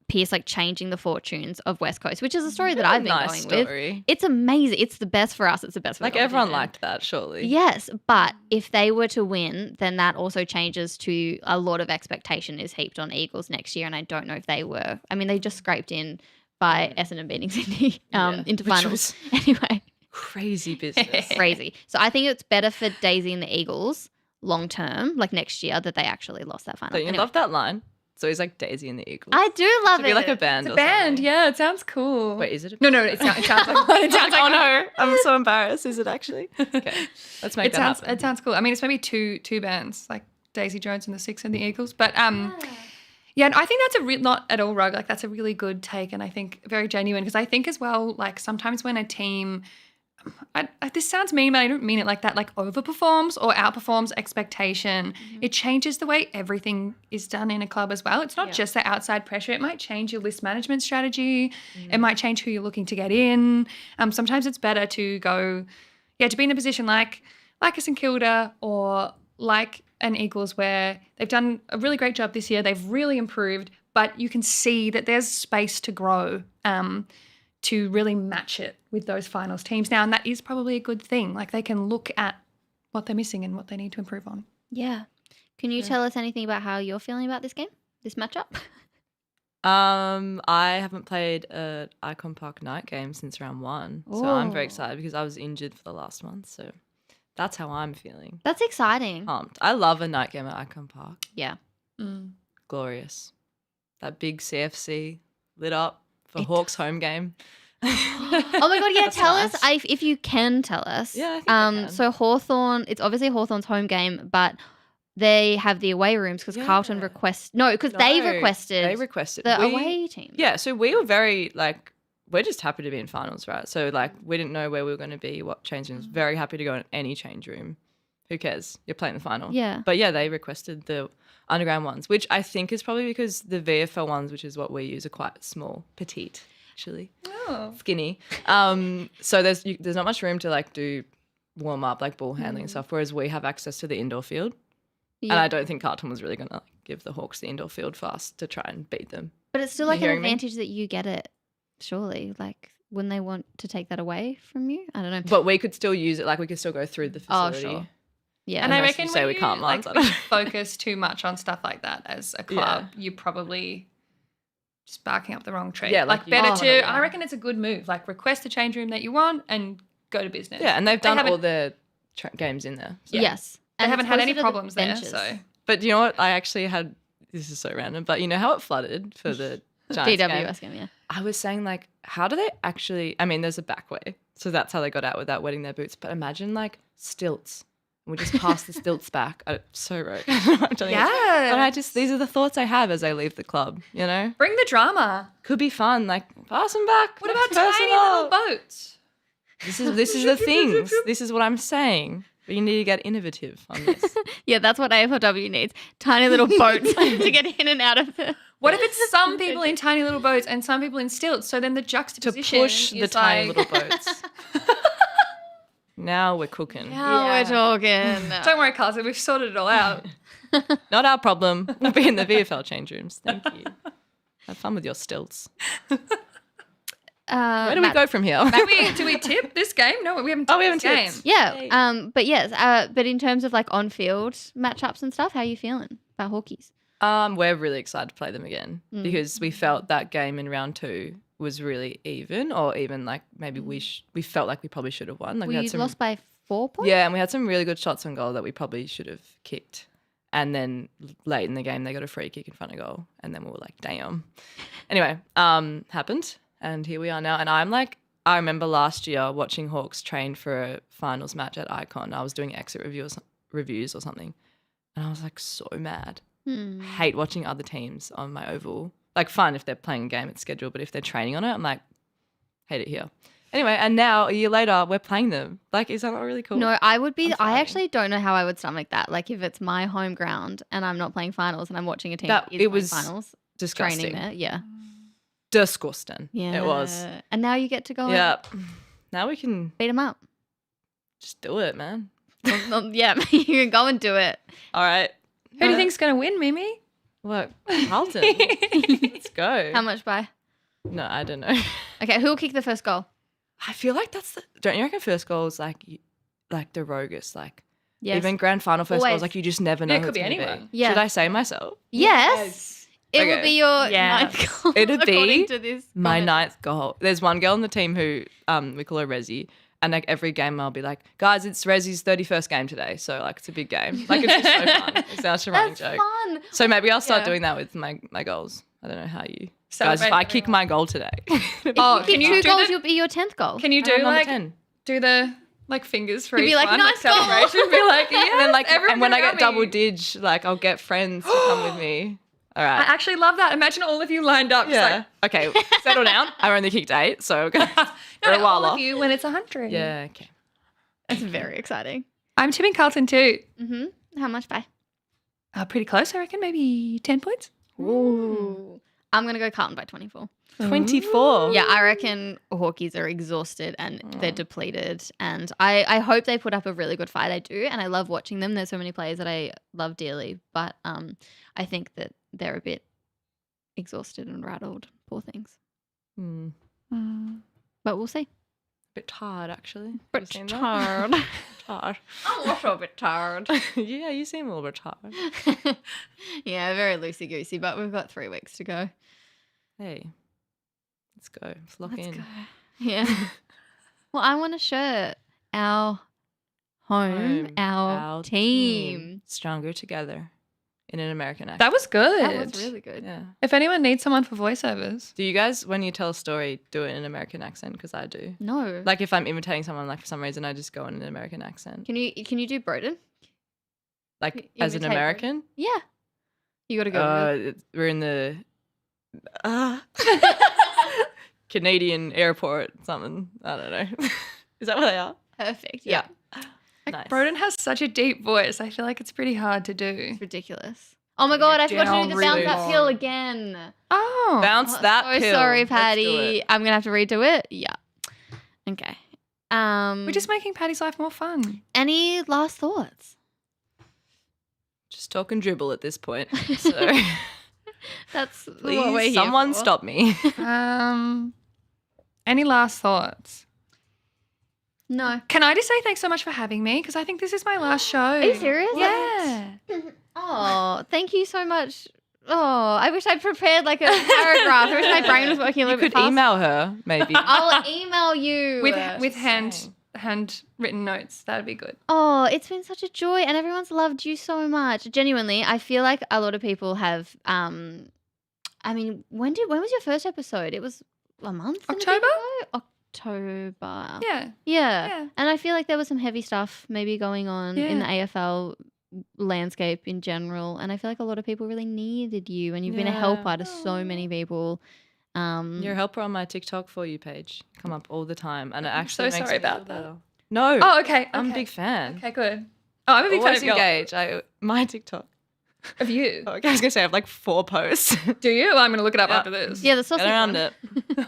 Pierce like changing the fortunes of West Coast, which is a story that I've been nice going with. story. It's amazing. It's the best for us. It's the best for Like the everyone competition. liked that, surely. Yes, but if they were to win, then that also changes to a lot of expectation is heaped on Eagles next year, and I don't know if they were. I mean, they just scraped in by Essendon beating Sydney into which finals. Anyway, Crazy business. crazy. So I think it's better for Daisy and the Eagles long term, like next year, that they actually lost that final. Don't you Anyway, love that line? So he's like Daisy and the Eagles. I do love Should it. be like a band. It's or a band, something. yeah. It sounds cool. Wait, is it? No, it sounds like It sounds like, oh no, I'm so embarrassed. Is it actually? Okay, let's make it that sounds happen. it sounds cool. I mean, it's maybe two bands, like Daisy Jones and the Six and the Eagles. But yeah, and I think that's not at all rogue. Like that's a really good take, and I think very genuine because I think as well, like sometimes when a team, this sounds mean, but I don't mean it like that, like overperforms or outperforms expectation, it changes the way everything is done in a club as well. It's not just the outside pressure. It might change your list management strategy. It might change who you're looking to get in. Sometimes it's better to go, to be in a position like a St Kilda or like an Eagles where they've done a really great job this year. They've really improved, but you can see that there's space to grow to really match it with those finals teams now. And that is probably a good thing. Like they can look at what they're missing and what they need to improve on. Yeah. Can you tell us anything about how you're feeling about this game, this matchup? I haven't played an Icon Park night game since round 1, so I'm very Oh. excited because I was injured for the last month. So that's how I'm feeling. That's exciting. Pumped. I love a night game at Icon Park. Yeah. Glorious. That big CFC lit up for Hawks home game. Oh my god, yeah, That's tell nice. us if you can tell us. Yeah, I think I can. So Hawthorn, it's obviously Hawthorn's home game, but they have the away rooms because Carlton Yeah. they've requested They requested the We- away team. Yeah, so we were very we're just happy to be in finals, right? So we didn't know where we were going to be, what change rooms. Very happy to go in any change room. Who cares? You're playing the final. Yeah. But yeah, they requested the underground ones, which I think is probably because the VFL ones, which is what we use, are quite small, petite, actually, skinny. So there's not much room to do warm up, ball handling and stuff. Whereas we have access to the indoor field, and I don't think Carlton was really going to give the Hawks the indoor field fast to try and beat them. But it's still You an hearing me? advantage that you get it, surely. Wouldn't they want to take that away from you? I don't know. But we could still use it. We could still go through the Oh, facility. sure. Yeah. And I Unless reckon you say when we can't, Marns, I if don't you know. focus too much on stuff like that as a club, you probably just barking up the wrong tree. Yeah, better oh, to. yeah. I reckon it's a good move. Request the change room that you want and go to business. Yeah, and they've They done haven't- all their games in there. So. Yes. They And haven't it's had any closer to the problems there. benches. So But you know what? I actually had, this is so random, but you know how it flooded for the Giants game? DWS game, yeah. I was saying, how do they actually, there's a back way. So that's how they got out without wetting their boots. But imagine, stilts. We just pass the stilts back. So rogue. I'm telling you. But these are the thoughts I have as I leave the club, you know? bring the drama. Could be fun. Pass them back. What next about person tiny little up. boats? This is the things. This is what I'm saying. But you need to get innovative on this. Yeah, that's what AFLW needs. Tiny little boats to get in and out of the... What if it's some people in tiny little boats and some people in stilts? So then the To juxtaposition push the is tiny little boats. Now we're cooking. Now we're talking. Don't worry, Carlton, we've sorted it all out. Not our problem. We'll be in the VFL change rooms. Thank you. Have fun with your stilts. Where do we go from here? Do we tip this game? No, we haven't. Oh, we haven't tipped this tipped. game. Yeah, but yes, but in terms of on-field matchups and stuff, how are you feeling about Hawkies? We're really excited to play them again because we felt that game in round 2 was really even, or even maybe we felt like we probably should have won. We lost by 4 points? Yeah, and we had some really good shots on goal that we probably should have kicked. And then late in the game, they got a free kick in front of goal, and then we were like, damn. Anyway, happened, and here we are now. And I remember last year watching Hawks train for a finals match at Icon. I was doing exit reviews or something, and I was so mad. Hate watching other teams on my oval like fun if they're playing a game it's scheduled, but if they're training on it, I'm like, hate it here. Anyway, and now a year later we're playing them. Like, is that not really cool? No, I would be. I'm I fine. actually don't know how I would stomach that. Like, if it's my home ground and I'm not playing finals and I'm watching a team That- that is it playing was finals, disgusting. training there. Yeah, Disgusting. yeah, It was. And now you get to go and Yeah. Now we can beat them up. just do it, man. Yeah, you can go and do it. All right. Who do you think's going to win, Mimi? What? Carlton. Let's go. How much by? No, I don't know. Okay, who will kick the first goal? I feel like that's the. Don't you reckon first goal is like the roguest? Like Yes. even grand final first Always. goals, like you just never know. It who could it's be gonna anyone. Yeah. Should I say myself? Yes. It Okay. will be your Yeah. ninth goal. It'd be according to this My comment. ninth goal. There's one girl on the team who we call her Resi. And like every game I'll be like, guys, it's Resi's 31st game today. So like it's a big game. Like it's just so fun. It's such a running That's joke. fun. So maybe I'll start Yeah. doing that with my goals. I don't know how you guys, Celebrate if I kick everyone. my goal today. Oh, If can you you kick do 2 goals, the, you'll be your 10th goal. can you I'm do number like 10. do the like fingers for You'd be each like, one, "Nice goal." celebration? Be like, yes, And then like everyone and when I around get double me. dig, like I'll get friends to come with me. All I right. actually love that. Imagine all of you lined up. just Yeah. Okay. Settle down. I only kicked 8, so we're gonna Like, we're a no, while all off. of you when it's 100. Yeah. Okay. That's very exciting. I'm tipping Carlton too. Mm-hmm. How much by? Pretty close, I reckon. Maybe 10 points. Ooh. I'm going to go Carlton by 24. 24. Yeah, I reckon Hawkies are exhausted and they're depleted. And I hope they put up a really good fight. I do. And I love watching them. There's so many players that I love dearly. But I think that they're a bit exhausted and rattled. Poor things. Hmm. But we'll see. Bit tired actually. Have you Bit seen that? tired. Tired. I'm also a bit tired. Yeah, you seem a little bit tired. Yeah, very loosey-goosey. But we've got 3 weeks to go. Hey, let's go. Let's lock Let's in. go. Yeah. Well, I want a shirt. Our home, our team. Stronger together in an American accent. That was good. That was really good. Yeah. If anyone needs someone for voiceovers. Do you guys, when you tell a story, do it in an American accent? Because I do. No. Like if I'm imitating someone, like for some reason, I just go in an American accent. Can you do Broden? Like as an imitate American? Yeah. You got to go. We're in the Canadian airport, something. I don't know. Is that where they are? Perfect. Yeah. Nice. Broden has such a deep voice. I feel like it's pretty hard to do. It's ridiculous. Oh my god, I forgot to down do the really bounce up low. hill again. Oh. Bounce that So pill. sorry, Let's do Patty. it. I'm gonna have to redo it. Yeah. Okay. We're just making Patty's life more fun. Any last thoughts? Just talk and dribble at this point. So That's what please, we're here someone for. stop me. Any last thoughts? No. Can I just say thanks so much for having me? Because I think this is my last show. Are you serious? Yeah. Oh, thank you so much. Oh, I wish I prepared like a paragraph. I wish my brain was working a You little could bit faster. email her, maybe. I'll email you. With saying. handwritten notes. That'd be good. Oh, it's been such a joy and everyone's loved you so much. Genuinely, I feel like a lot of people have I mean, when was your first episode? It was a month and a bit October? ago? October. Yeah. Yeah. And I feel like there was some heavy stuff maybe going on in the Yeah. AFL landscape in general. And I feel like a lot of people really needed you and you've been a helper to so many people. You're a helper on my TikTok For You page. Come up all the time. And it I'm actually so makes sorry me feel about that. better. No. Oh, okay. I'm a okay. big fan. Okay, good. Oh, I'm a big Always fan of yours. engage. My TikTok. Of you. Okay, I was going to say I have like 4 posts. Do you? Well, I'm going to look it up Yeah. after this. Yeah, the Get sausage around one.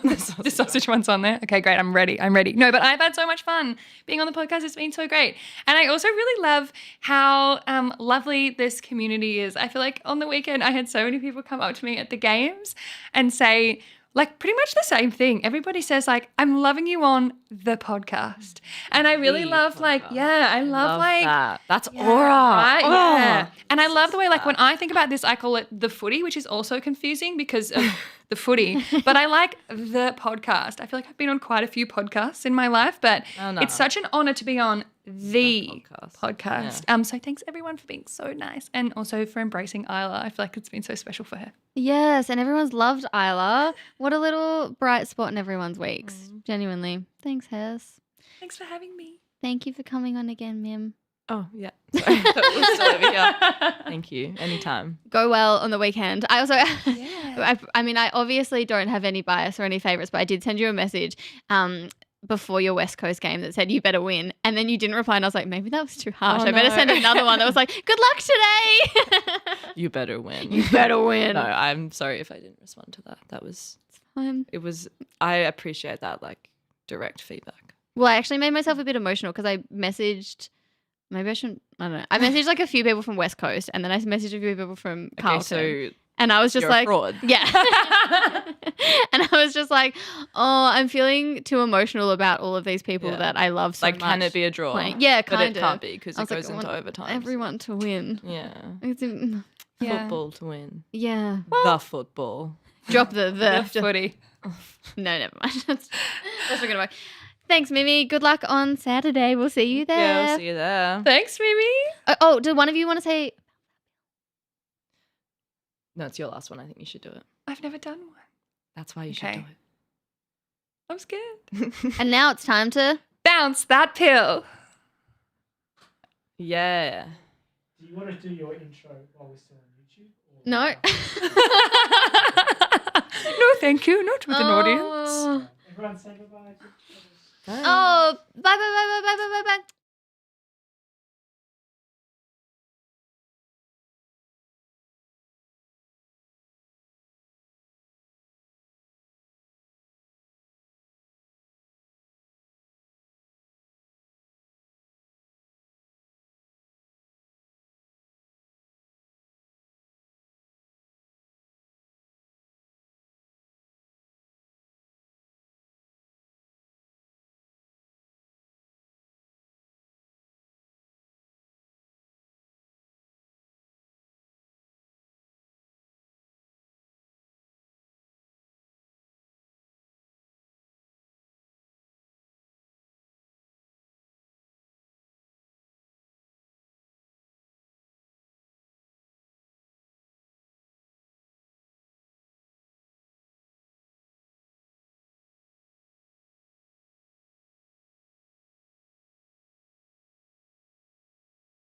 it. The sausage one's on there. Okay, great. I'm ready. No, but I've had so much fun being on the podcast. It's been so great. And I also really love how lovely this community is. I feel like on the weekend I had so many people come up to me at the games and say, like, pretty much the same thing. Everybody says, like, I'm loving you on the podcast. And I really The love, like, podcast. yeah, I love like, that. That's yeah, aura. right? Oh. Yeah. And I love the way, like, when I think about this, I call it the footy, which is also confusing because of the footy. But I like the podcast. I feel like I've been on quite a few podcasts in my life, but Oh, no. it's such an honor to be on the podcast. podcast. So thanks everyone for being so nice and also for embracing Isla. I feel like it's been so special for her. Yes, and everyone's loved Isla. What a little bright spot in everyone's weeks. Genuinely. Thanks, Hess. Thanks for having me. Thank you for coming on again, Mim. Oh, yeah. Sorry. We're still over here. Thank you. Anytime. Go well on the weekend. I also, I mean, I obviously don't have any bias or any favourites, but I did send you a message before your West Coast game that said you better win. And then you didn't reply. And I was like, maybe that was too harsh. I better send another one that was like, good luck today. You better win. You better win. No, I'm sorry if I didn't respond to that. That was, it was, I appreciate that, like, direct feedback. Well, I actually made myself a bit emotional because I messaged, maybe I shouldn't, I don't know. I messaged like a few people from West Coast and then I messaged a few people from Carlton. Okay, so and I was just you're like, a fraud. Yeah. And I was just like, oh, I'm feeling too emotional about all of these people that I love so like, much. can it be a draw? Playing. Yeah, kind of. But it can't be because it goes like, into overtime. Everyone to win. Yeah. Football to win. Yeah. The football. Drop the footy. No, never mind. That's not gonna work. Thanks, Mimi. Good luck on Saturday. We'll see you there. Yeah, we'll see you there. Thanks, Mimi. Oh, do one of you want to say? No, it's your last one. I think you should do it. I've never done one. That's why you should do it. I'm scared. And now it's time to bounce that pill. Yeah. Do you want to do your intro while we're still on YouTube? No. No, thank you. Not with an audience. Everyone say goodbye. Oh, bye.